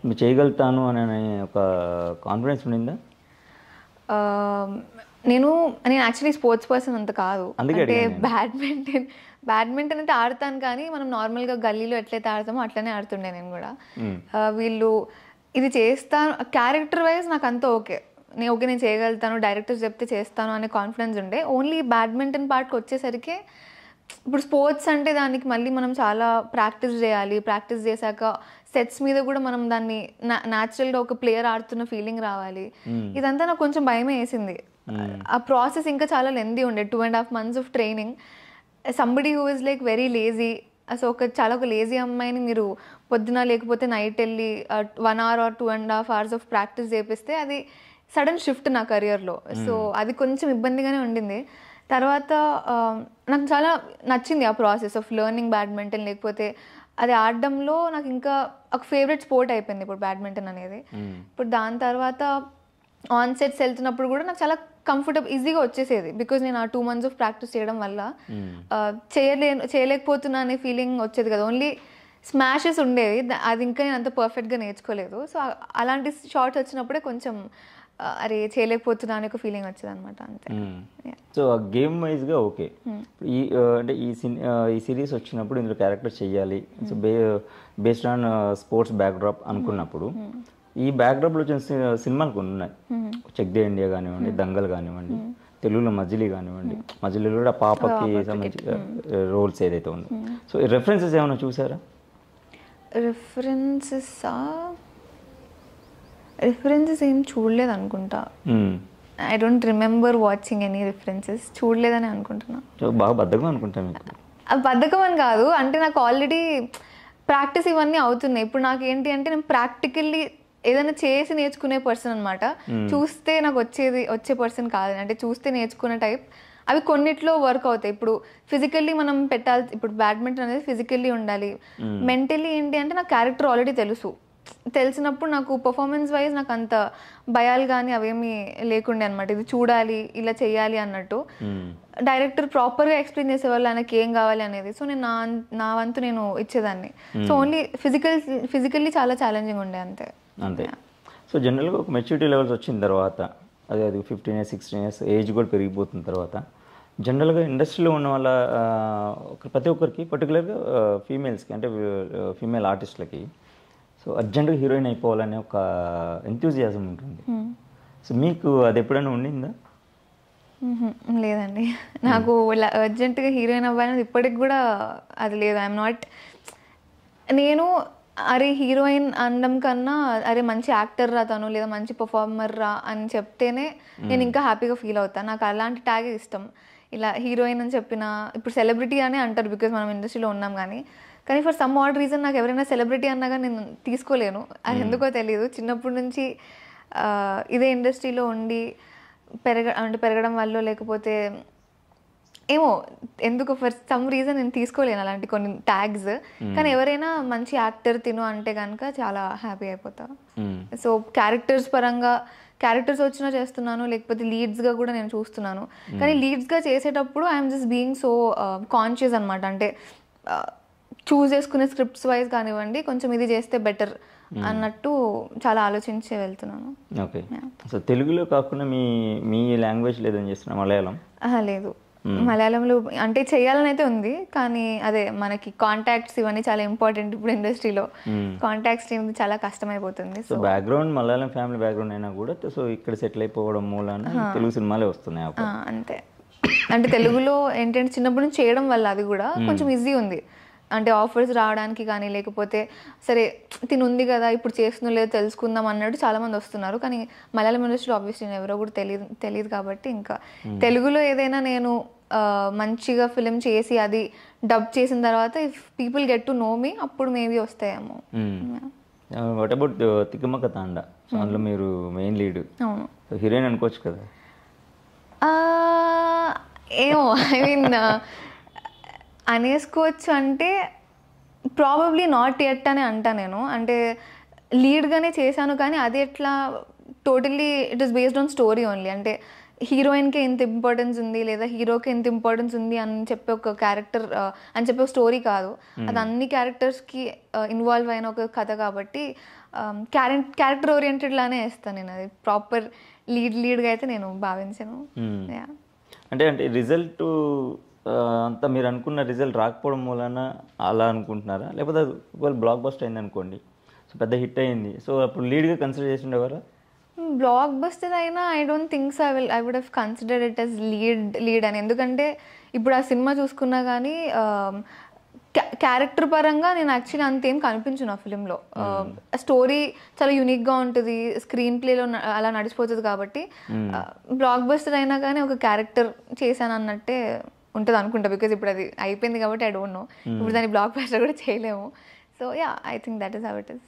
A: మీరు చేయగలుగుతాను అనే ఒక కాన్ఫిడెన్స్ ఉండిందా?
B: నేను యాక్చువల్లీ స్పోర్ట్స్ పర్సన్ అంత కాదు. అంటే బ్యాడ్మింటన్ అంటే ఆడతాను, కానీ మనం నార్మల్గా గల్లీలో ఎట్లయితే ఆడతామో అట్లనే ఆడుతుండే నేను కూడా. వీళ్ళు ఇది చేస్తాను క్యారెక్టర్ వైజ్ నాకు అంతా ఓకే, నేను చేయగలుగుతాను, డైరెక్టర్స్ చెప్తే చేస్తాను అనే కాన్ఫిడెన్స్ ఉండే. ఓన్లీ బ్యాడ్మింటన్ పార్ట్కి వచ్చేసరికి, ఇప్పుడు స్పోర్ట్స్ అంటే దానికి మళ్ళీ మనం చాలా ప్రాక్టీస్ చేయాలి, ప్రాక్టీస్ చేశాక సెట్స్ మీద కూడా మనం దాన్ని న్యాచురల్గా ఒక ప్లేయర్ ఆడుతున్న ఫీలింగ్ రావాలి. ఇదంతా నాకు కొంచెం భయమే వేసింది. ఆ ప్రాసెస్ ఇంకా చాలా లెందీ ఉండే, 2.5 months of training. Somebody who is like very lazy, అసలు ఒక లేజీ అమ్మాయిని మీరు పొద్దున లేకపోతే నైట్ వెళ్ళి 1 hour or 2.5 hours of practice చేపిస్తే అది సడన్ షిఫ్ట్ నా కెరియర్లో. సో అది కొంచెం ఇబ్బందిగానే ఉండింది. తర్వాత నాకు చాలా నచ్చింది ఆ ప్రాసెస్ ఆఫ్ లెర్నింగ్ బ్యాడ్మింటన్. లేకపోతే అది ఆడడంలో నాకు ఇంకా ఒక ఫేవరెట్ స్పోర్ట్ అయిపోయింది ఇప్పుడు బ్యాడ్మింటన్ అనేది. ఇప్పుడు దాని తర్వాత ఆన్ సెట్స్ వెళ్తున్నప్పుడు కూడా నాకు చాలా ఈజీగా వచ్చేసేది, బికాజ్ నేను ఆ 2 months ఆఫ్ ప్రాక్టీస్ చేయడం వల్ల చేయలేకపోతున్నా అనే ఫీలింగ్ వచ్చేది కదా. ఓన్లీ స్మాషెస్ ఉండేవి, అది ఇంకా నేను అంత పర్ఫెక్ట్గా నేర్చుకోలేదు. సో అలాంటి షార్ట్స్ వచ్చినప్పుడే కొంచెం అరే చేయలేకపోతున్నా అనే ఒక ఫీలింగ్ వచ్చేది అనమాట, అంతే.
A: సో గేమ్ వైజ్గా ఓకే. అంటే ఈ సిరీస్ వచ్చినప్పుడు ఇందులో క్యారెక్టర్ చెయ్యాలి, so based on sports backdrop అనుకున్నప్పుడు ఈ బ్యాక్డ్రాప్లో వచ్చిన సినిమాలు కొన్ని ఉన్నాయి. చెక్ దే ఇండియా కానివ్వండి, దంగల్ కానివ్వండి, తెలుగులో మజిలీ కానివ్వండి, మజిలీలో కూడా పాపకి సంబంధించిన రోల్స్ ఏదైతే ఉందో, సో రెఫరెన్సెస్ ఏమైనా చూసారా?
B: రిఫరెన్సెస్ ఏం చూడలేదు అనుకుంటా. I don't remember watching any references. చూడలేదని అనుకుంటున్నా.
A: బాగా బద్ధకం అనుకుంటా మీకు.
B: బద్ధకం అని కాదు, అంటే నాకు ఆల్రెడీ ప్రాక్టీస్ ఇవన్నీ అవుతున్నాయి. ఇప్పుడు నాకు ఏంటి అంటే, నేను ప్రాక్టికల్లీ ఏదైనా చేసి నేర్చుకునే పర్సన్ అనమాట. చూస్తే నాకు వచ్చే పర్సన్ కాదు, అంటే చూస్తే నేర్చుకునే టైప్. అవి కొన్నిట్లో వర్క్ అవుతాయి. ఇప్పుడు ఫిజికల్లీ మనం పెట్టాలి, ఇప్పుడు బ్యాడ్మింటన్ అనేది ఫిజికల్లీ ఉండాలి. మెంటల్లీ ఏంటి అంటే నాకు క్యారెక్టర్ ఆల్రెడీ తెలుసు, తెలిసినప్పుడు నాకు పర్ఫార్మెన్స్ వైజ్ నాకు అంత భయాలు కానీ అవేమీ లేకుండే అనమాట. ఇది చూడాలి, ఇలా చేయాలి అన్నట్టు. డైరెక్టర్ ప్రాపర్గా ఎక్స్ప్లెయిన్ చేసేవాళ్ళు ఆయనకి ఏం కావాలి అనేది. సో నేను నా వంతు నేను ఇచ్చేదాన్ని. సో ఓన్లీ ఫిజికల్లీ చాలా ఛాలెంజింగ్ ఉండే అంతే.
A: సో జనరల్గా ఒక మెచ్యూరిటీ లెవెల్స్ వచ్చిన తర్వాత అది 15 years 16 years ఏజ్ కూడా పెరిగిపోతున్న తర్వాత జనరల్గా ఇండస్ట్రీలో ఉన్న వాళ్ళ ప్రతి ఒక్కరికి పర్టికులర్గా ఫీమేల్స్కి అంటే ఫీమేల్ ఆర్టిస్టులకి సో అర్జెంటుగా హీరోయిన్ అయిపోవాలనే ఒక ఎంతూజియాజం ఉంటుంది. సో మీకు అది ఎప్పుడైనా ఉండిందా?
B: లేదండి, నాకు అర్జెంటుగా హీరోయిన్ అవ్వాలని ఇప్పటికి కూడా అది లేదు. ఐఎమ్ నాట్, నేను అరే హీరోయిన్ అనడం కన్నా అరే మంచి యాక్టర్ రా తను, లేదా మంచి పర్ఫార్మర్ రా అని చెప్తేనే నేను ఇంకా హ్యాపీగా ఫీల్ అవుతాను. నాకు అలాంటి ట్యాగే ఇష్టం. ఇలా హీరోయిన్ అని చెప్పిన, ఇప్పుడు సెలబ్రిటీ అనే అంటారు బికాజ్ మనం ఇండస్ట్రీలో ఉన్నాం, కానీ ఫర్ సమ్ ఆడ్ రీజన్ నాకు ఎవరైనా సెలబ్రిటీ అన్నాగా నేను తీసుకోలేను. అది ఎందుకో తెలియదు. చిన్నప్పటి నుంచి ఇదే ఇండస్ట్రీలో ఉండి పెరగడం వల్ల లేకపోతే ఏమో ఎందుకు ఫర్ సమ్ రీజన్ నేను తీసుకోలేను అలాంటి కొన్ని ట్యాగ్స్. కానీ ఎవరైనా మంచి యాక్టర్ తిను అంటే కనుక చాలా హ్యాపీ అయిపోతా. సో క్యారెక్టర్స్ పరంగా క్యారెక్టర్స్ వచ్చినా చేస్తున్నాను, లేకపోతే లీడ్స్గా కూడా నేను చూస్తున్నాను. కానీ లీడ్స్గా చేసేటప్పుడు I'm just being so conscious అనమాట. అంటే చూస్ చేసుకునే స్క్రిప్ట్స్ వైజ్ కానివ్వండి, కొంచెం ఇది చేస్తే బెటర్ అన్నట్టు చాలా ఆలోచించే వెళ్తున్నాను.
A: ఓకే. సో తెలుగులో కాకుండా మీ లాంగ్వేజ్ లేదని చేస్తున్నా మలయాళం?
B: లేదు, మలయాళంలో అంటే చేయాలని అయితే ఉంది, కానీ అదే మనకి కాంటాక్ట్స్ ఇవన్నీ చాలా ఇంపార్టెంట్ ఇప్పుడు ఇండస్ట్రీలో. కాంటాక్ట్స్ చాలా కష్టమైపోతుంది.
A: So background Malayalam family background అయినా కూడా సో ఇక్కడ సెటిల్ అయిపోవడం మూలాన తెలుగు సినిమాలే వస్తున్నాయి.
B: అంతే, అంటే తెలుగులో ఏంటంటే చిన్నప్పటి నుంచి చేయడం వల్ల అది కూడా కొంచెం ఈజీ ఉంది. అంటే ఆఫర్స్ రావడానికి కానీ, లేకపోతే సరే తిని ఉంది కదా ఇప్పుడు చేస్తుందో లేదో తెలుసుకుందాం అన్నట్టు చాలామంది వస్తున్నారు. కానీ మలయాళం ఇండస్ట్రీలో ఆబ్వియస్లీ నేను ఎవరో కూడా తెలియదు కాబట్టి ఇంకా తెలుగులో ఏదైనా నేను మంచిగా ఫిలిం చేసి అది డబ్ చేసిన తర్వాత if people get to know me అప్పుడు మేబీ వస్తాయేమో.
A: వాట్ అబౌట్ తికమక తాండా? అందులో మీరు మెయిన్ లీడ్.
B: అవును,
A: హీరోయిన్ అనుకోవచ్చు కదా?
B: ఏమో ఐ మీన్ అనేసుకోవచ్చు అంటే ప్రాబబ్లీ నాట్ ఎట్ అని అంటా నేను. అంటే లీడ్గానే చేశాను, కానీ అది ఎట్లా totally it is based on story only. అంటే హీరోయిన్కి ఎంత ఇంపార్టెన్స్ ఉంది లేదా హీరోకి ఎంత ఇంపార్టెన్స్ ఉంది అని చెప్పే ఒక క్యారెక్టర్ అని చెప్పే ఒక స్టోరీ కాదు. అది అన్ని క్యారెక్టర్స్కి ఇన్వాల్వ్ అయిన ఒక కథ కాబట్టి క్యారెక్టర్ ఓరియంటెడ్ లానే వేస్తాను నేను. అది ప్రాపర్ లీడ్గా అయితే నేను భావించాను.
A: అంటే రిజల్ట్ అంతా మీరు అనుకున్న రిజల్ట్ రాకపోవడం మూలన అలా అనుకుంటున్నారా? లేకపోతే ఒకవేళ బ్లాక్ బస్టర్ అయింది అనుకోండి, సో పెద్ద హిట్ అయింది, సో అప్పుడు లీడ్గా కన్సిడర్ చేసి ఉండేవారా?
B: బ్లాక్ బస్టర్ అయినా I don't think so. I would have considered it as lead అని. ఎందుకంటే ఇప్పుడు ఆ సినిమా చూసుకున్నా కానీ క్యారెక్టర్ పరంగా నేను యాక్చువల్లీ అంతేం కనిపించను ఆ ఫిలింలో. స్టోరీ చాలా యూనిక్గా ఉంటుంది, స్క్రీన్ ప్లేలో అలా నడిచిపోతుంది కాబట్టి బ్లాక్ బస్టర్ అయినా కానీ ఒక క్యారెక్టర్ చేశాను అన్నట్టే ఉంటుంది అనుకుంటా. బికాజ్ ఇప్పుడు అది అయిపోయింది కాబట్టి ఐ డోంట్ నో, ఇప్పుడు దాన్ని బ్లాక్ బస్టర్ కూడా చేయలేము. So yeah, I think that is how it is.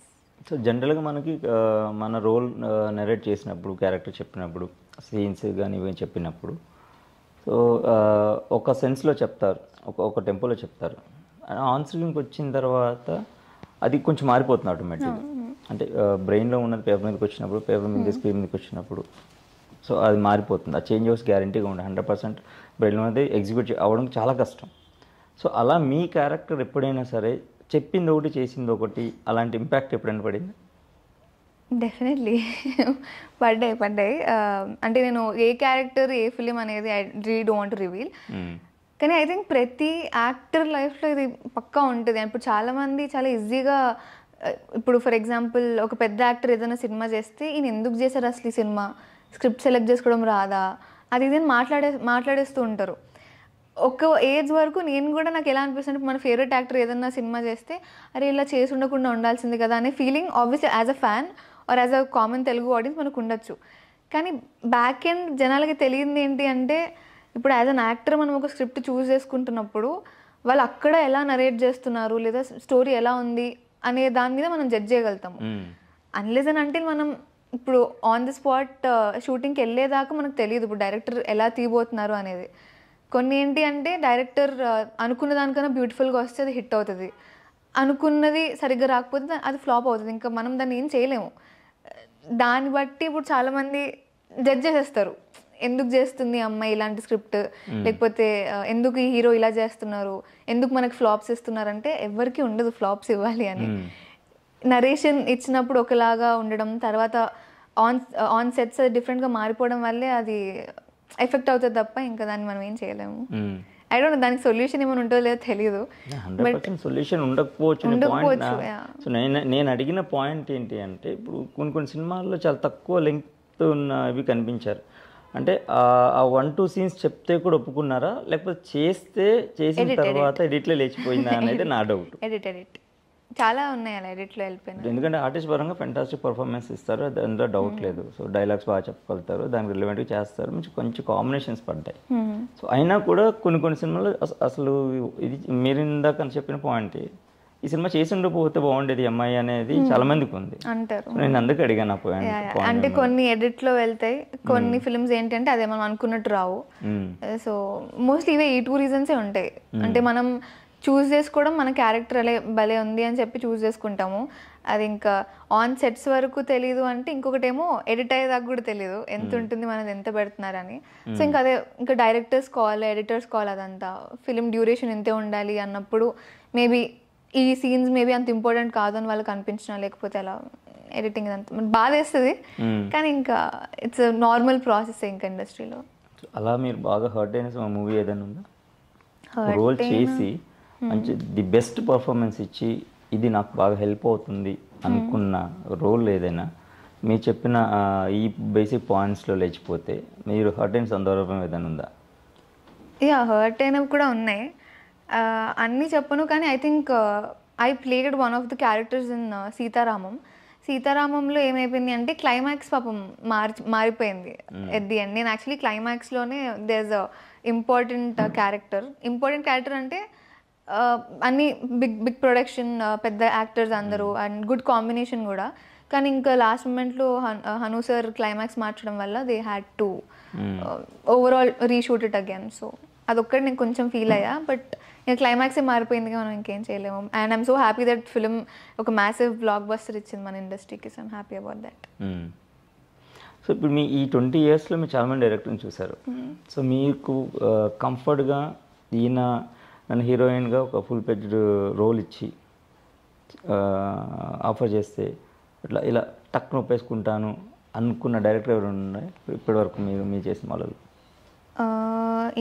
A: So జనరల్గా మనకి మన రోల్ నెరేట్ చేసినప్పుడు, క్యారెక్టర్ చెప్పినప్పుడు, సీన్స్ కానీ ఇవి చెప్పినప్పుడు సో ఒక సెన్స్లో చెప్తారు, ఒక టెంపోలో చెప్తారు. ఆన్ స్క్రీన్కి వచ్చిన తర్వాత అది కొంచెం మారిపోతుంది ఆటోమేటిక్గా. అంటే బ్రెయిన్లో ఉన్నది పేపర్ మీదకి వచ్చినప్పుడు, పేపర్ మీద స్క్రీన్ మీదకి వచ్చినప్పుడు సో అది మారిపోతుంది. ఆ చేంజ్ ఓవర్స్ గ్యారంటీగా ఉండే 100% బ్రెయిన్లో ఉన్నది ఎగ్జిక్యూట్ అవ్వడం చాలా కష్టం. సో అలా మీ క్యారెక్టర్ ఎప్పుడైనా సరే చెప్పింది ఒకటి చేసింది ఒకటి అలాంటి ఇంపాక్ట్ ఎప్పుడైనా పడింది?
B: డెఫినెట్లీ పడ్డాయి. అంటే నేను ఏ క్యారెక్టర్ ఏ ఫిలిం అనేది I really don't want to reveal. కానీ ఐ థింక్ ప్రతి యాక్టర్ లైఫ్లో ఇది పక్కా ఉంటుంది. ఇప్పుడు చాలామంది చాలా ఈజీగా, ఇప్పుడు ఫర్ ఎగ్జాంపుల్ ఒక పెద్ద యాక్టర్ ఏదైనా సినిమా చేస్తే ఈయన ఎందుకు చేశారు అసలు ఈ సినిమా, స్క్రిప్ట్ సెలెక్ట్ చేసుకోవడం రాదా, అది ఇది మాట్లాడేస్తూ ఉంటారు. ఒక ఏజ్ వరకు నేను కూడా నాకు ఎలా అనిపిస్తుంది, మన ఫేవరెట్ యాక్టర్ ఏదన్నా సినిమా చేస్తే అరే ఇలా చేసి ఉండకుండా ఉండాల్సింది కదా అనే feeling obviously as a fan or as a common Telugu audience మనకు ఉండొచ్చు. కానీ బ్యాక్ ఎండ్ జనాలకి తెలియంది ఏంటి అంటే, ఇప్పుడు యాజ్ అన్ యాక్టర్ మనం ఒక స్క్రిప్ట్ చూస్ చేసుకుంటున్నప్పుడు వాళ్ళు అక్కడ ఎలా నరేట్ చేస్తున్నారు లేదా స్టోరీ ఎలా ఉంది అనే దాని మీద మనం జడ్జ్ చేయగలుగుతాము. అన్లెస్ అని అంటే మనం ఇప్పుడు ఆన్ ది స్పాట్ షూటింగ్కి వెళ్ళేదాకా మనకు తెలియదు ఇప్పుడు డైరెక్టర్ ఎలా తీయబోతున్నారు అనేది. కొన్ని ఏంటి అంటే డైరెక్టర్ అనుకున్న దానికన్నా బ్యూటిఫుల్గా వస్తే అది హిట్ అవుతుంది. అనుకున్నది సరిగ్గా రాకపోతే అది ఫ్లాప్ అవుతుంది, ఇంకా మనం దాన్ని ఏం చేయలేము. దాన్ని బట్టి ఇప్పుడు చాలామంది జడ్జ్ చేసేస్తారు, ఎందుకు చేస్తుంది అమ్మాయి ఇలాంటి స్క్రిప్ట్, లేకపోతే ఎందుకు ఈ హీరో ఇలా చేస్తున్నారు, ఎందుకు మనకు ఫ్లాప్స్ ఇస్తున్నారంటే ఎవరికి ఉండదు ఫ్లాప్స్ ఇవ్వాలి అని. నరేషన్ ఇచ్చినప్పుడు ఒకలాగా ఉండడం, తర్వాత ఆన్ సెట్స్ డిఫరెంట్గా మారిపోవడం వల్లే అది ఎఫెక్ట్ అవుతుంది తప్ప ఇంకా దాన్ని మనం ఏం చేయలేము. ఐ డోంట్ నో దానికి సొల్యూషన్ ఏమైనా ఉంటుందో లేదో తెలియదు.
A: 100% సొల్యూషన్ ఉండకపోవచ్చు. సో నేను అడిగిన పాయింట్ ఏంటి అంటే, ఇప్పుడు కొన్ని సినిమాల్లో చాలా తక్కువ లెంగ్త్ ఉన్నవి కనిపించారు. అంటే ఆ 1-2 సీన్స్ చెప్తే కూడా ఒప్పుకున్నారా, లేకపోతే చేసిన తర్వాత ఎడిట్లో లేచిపోయిందా అనేది నా డౌట్.
B: ఎడిట్ చాలా ఉన్నాయి అలా ఎడిట్లో వెళ్ళిపోయినా.
A: ఎందుకంటే ఆర్టిస్ట్ పరంగా ఫెంటాస్టిక్ పర్ఫార్మెన్స్ ఇస్తారు, దాంట్లో డౌట్ లేదు. సో డైలాగ్స్ బాగా చెప్పగలుగుతారు, దానికి రిలవెంట్గా చేస్తారు, కొంచెం కాంబినేషన్స్ పడ్డాయి. సో అయినా కూడా కొన్ని సినిమాలు అసలు ఇది మీరు ఇందాక చెప్పిన పాయింట్, ఈ సినిమా చేసి ఉండకపోతే బాగుండేది అమ్మాయి అనేది చాలా మందికి ఉంది అంటారు. నేను అందుకు అడిగాను ఆ పాయింట్.
B: అంటే కొన్ని ఎడిట్లో వెళ్తాయి, కొన్ని ఫిల్మ్స్ ఏంటంటే అదే మనం అనుకున్నట్టు రావు. సో మోస్ట్లీ ఇవే ఈ 2 రీజన్సే ఉంటాయి. అంటే మనం చూస్ చేసుకోవడం, మన క్యారెక్టర్ అలా భలే ఉంది అని చెప్పి చూస్ చేసుకుంటాము, అది ఇంకా ఆన్ సెట్స్ వరకు తెలీదు. అంటే ఇంకొకటేమో ఎడిట్ అయ్యేదాకా కూడా తెలీదు ఎంత ఉంటుంది, మనది ఎంత పెడుతున్నారని. సో ఇంకా అదే ఇంకా డైరెక్టర్స్ కాల్, ఎడిటర్స్ కాల్, అదంతా ఫిలిం డ్యూరేషన్ ఇంతే ఉండాలి అన్నప్పుడు మేబీ ఈ సీన్స్ మేబీ అంత ఇంపార్టెంట్ కాదు అని వాళ్ళకి అనిపించినా, లేకపోతే అలా ఎడిటింగ్ అంతా బాధ వేస్తుంది. కానీ ఇంకా ఇట్స్ నార్మల్ ప్రాసెస్ ఇంకా ఇండస్ట్రీలో.
A: అలా మీరు బాగా హర్ట్ అయిన మూవీ ఏదైనా ఉందా, రోల్ చేసి మంచి ది బెస్ట్ పర్ఫార్మెన్స్ ఇచ్చి ఇది నాకు బాగా హెల్ప్ అవుతుంది అనుకున్న రోల్ ఏదైనా మీరు చెప్పిన ఈ బేసిక్ పాయింట్స్లో లేచిపోతే మీరు హర్ట్ అయిన సందర్భం ఏదైనా ఉందా?
B: హర్ట్ అయినవి కూడా ఉన్నాయి, అన్నీ చెప్పను. కానీ I think I played one of the characters in సీతారామంలో ఏమైపోయింది అంటే క్లైమాక్స్ పాపం మారిపోయింది ఎట్ ది ఎండ్. నేను యాక్చువల్లీ క్లైమాక్స్లోనే there is a important character అంటే అన్ని బిగ్ ప్రొడక్షన్, పెద్ద యాక్టర్స్ అందరూ, అండ్ గుడ్ కాంబినేషన్ కూడా. కానీ ఇంకా లాస్ట్ మూమెంట్లో హను సార్ క్లైమాక్స్ మార్చడం వల్ల they had to overall reshoot it again. So అదొక్కటి నేను కొంచెం ఫీల్ అయ్యా, బట్ ఇంకా క్లైమాక్సే మారిపోయింది, మనం ఇంకేం చేయలేము. And I'm so happy that film ఒక మ్యాసివ్ బ్లాక్ బస్టర్ ఇచ్చింది మన ఇండస్ట్రీకి. So I'm happy about that.
A: So ఇప్పుడు మీ ఈ 20 yearsలో మీరు చాలామంది డైరెక్టర్ని చూసారు. సో మీకు కంఫర్ట్గా ఈయన నన్ను హీరోయిన్గా ఒక ఫుల్ పెజ్డ్ రోల్ ఇచ్చి ఆఫర్ చేస్తే ఇలా టక్ నొప్పేసుకుంటాను అనుకున్న డైరెక్టర్ ఎవరు ఉన్నాయి ఇప్పటివరకు మీరు మీ చేసిన వాళ్ళలో?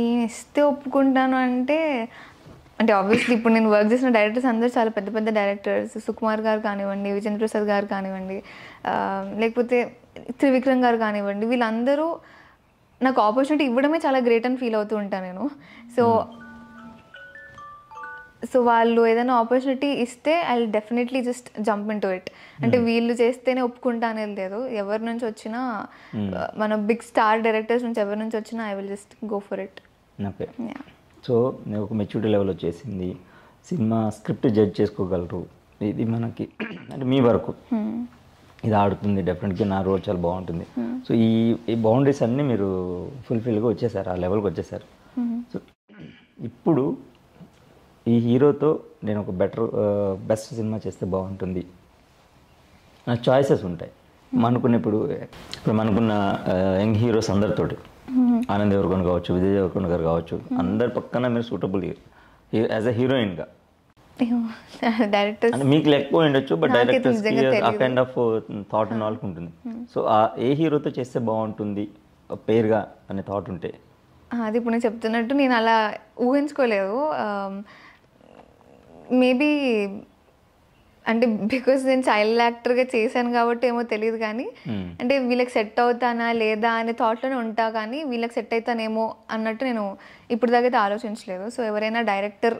B: ఈయన ఇస్తే ఒప్పుకుంటాను అంటే ఆబ్వియస్లీ ఇప్పుడు నేను వర్క్ చేసిన డైరెక్టర్స్ అందరూ చాలా పెద్ద పెద్ద డైరెక్టర్స్, సుకుమార్ గారు కానివ్వండి, విజేంద్ర ప్రసాద్ గారు కానివ్వండి, లేకపోతే త్రివిక్రమ్ గారు కానివ్వండి, వీళ్ళందరూ నాకు ఆపర్చునిటీ ఇవ్వడమే చాలా గ్రేట్ అని ఫీల్ అవుతూ ఉంటాను నేను. సో వాళ్ళు ఏదైనా ఆపర్చునిటీ ఇస్తే I will definitely just jump in to it. అంటే వీళ్ళు చేస్తేనే ఒప్పుకుంటా అనేది లేదు, ఎవరి నుంచి వచ్చినా, మన బిగ్ స్టార్ డైరెక్టర్స్ నుంచి ఎవరి నుంచి వచ్చినా I will just go for it.
A: Okay. So నేను ఒక మెచ్యూరిటీ లెవెల్ వచ్చేసింది, సినిమా స్క్రిప్ట్ జడ్జ్ చేసుకోగలరు, ఇది మనకి అంటే మీ వరకు ఇది ఆడుతుంది, డెఫినెట్గా నా రోల్ చాలా బాగుంటుంది. సో ఈ బౌండరీస్ అన్నీ మీరు ఫుల్ఫిల్గా వచ్చేసారు, ఆ లెవెల్కి వచ్చేసారు. సో ఇప్పుడు ఈ హీరోతో నేను ఒక బెస్ట్ సినిమా చేస్తే బాగుంటుంది, నా చాయిసెస్ ఉంటాయి. ఇప్పుడు మనకున్న యంగ్ హీరోస్ అందరితోటి, ఆనంద్ దేవరకొండ కావచ్చు, విజయ్ దేవరకొండ గారు కావచ్చు, అందరి పక్కన మీరు సూటబుల్ యాజ్ అ హీరోయిన్గా.
B: డైరెక్టర్స్
A: మీకు లేకపోయి ఉండొచ్చు, బట్ డైరెక్టర్స్కి ఆ కైండ్ ఆఫ్ థాట్ ఉన్న వాళ్ళకి ఉంటుంది. సో ఏ హీరోతో చేస్తే బాగుంటుంది పేరుగా అనే థాట్ ఉంటే?
B: అది ఇప్పుడు నేను చెప్తున్నట్టు నేను అలా ఊహించుకోలేదు. మేబీ అంటే బికాస్ నేను చైల్డ్ యాక్టర్గా చేశాను కాబట్టి ఏమో తెలియదు, కానీ అంటే వీళ్ళకి సెట్ అవుతానా లేదా అనే థాట్లోనే ఉంటా, కానీ వీళ్ళకి సెట్ అవుతానేమో అన్నట్టు నేను ఇప్పుడు దాకా అయితే ఆలోచించలేదు. సో ఎవరైనా డైరెక్టర్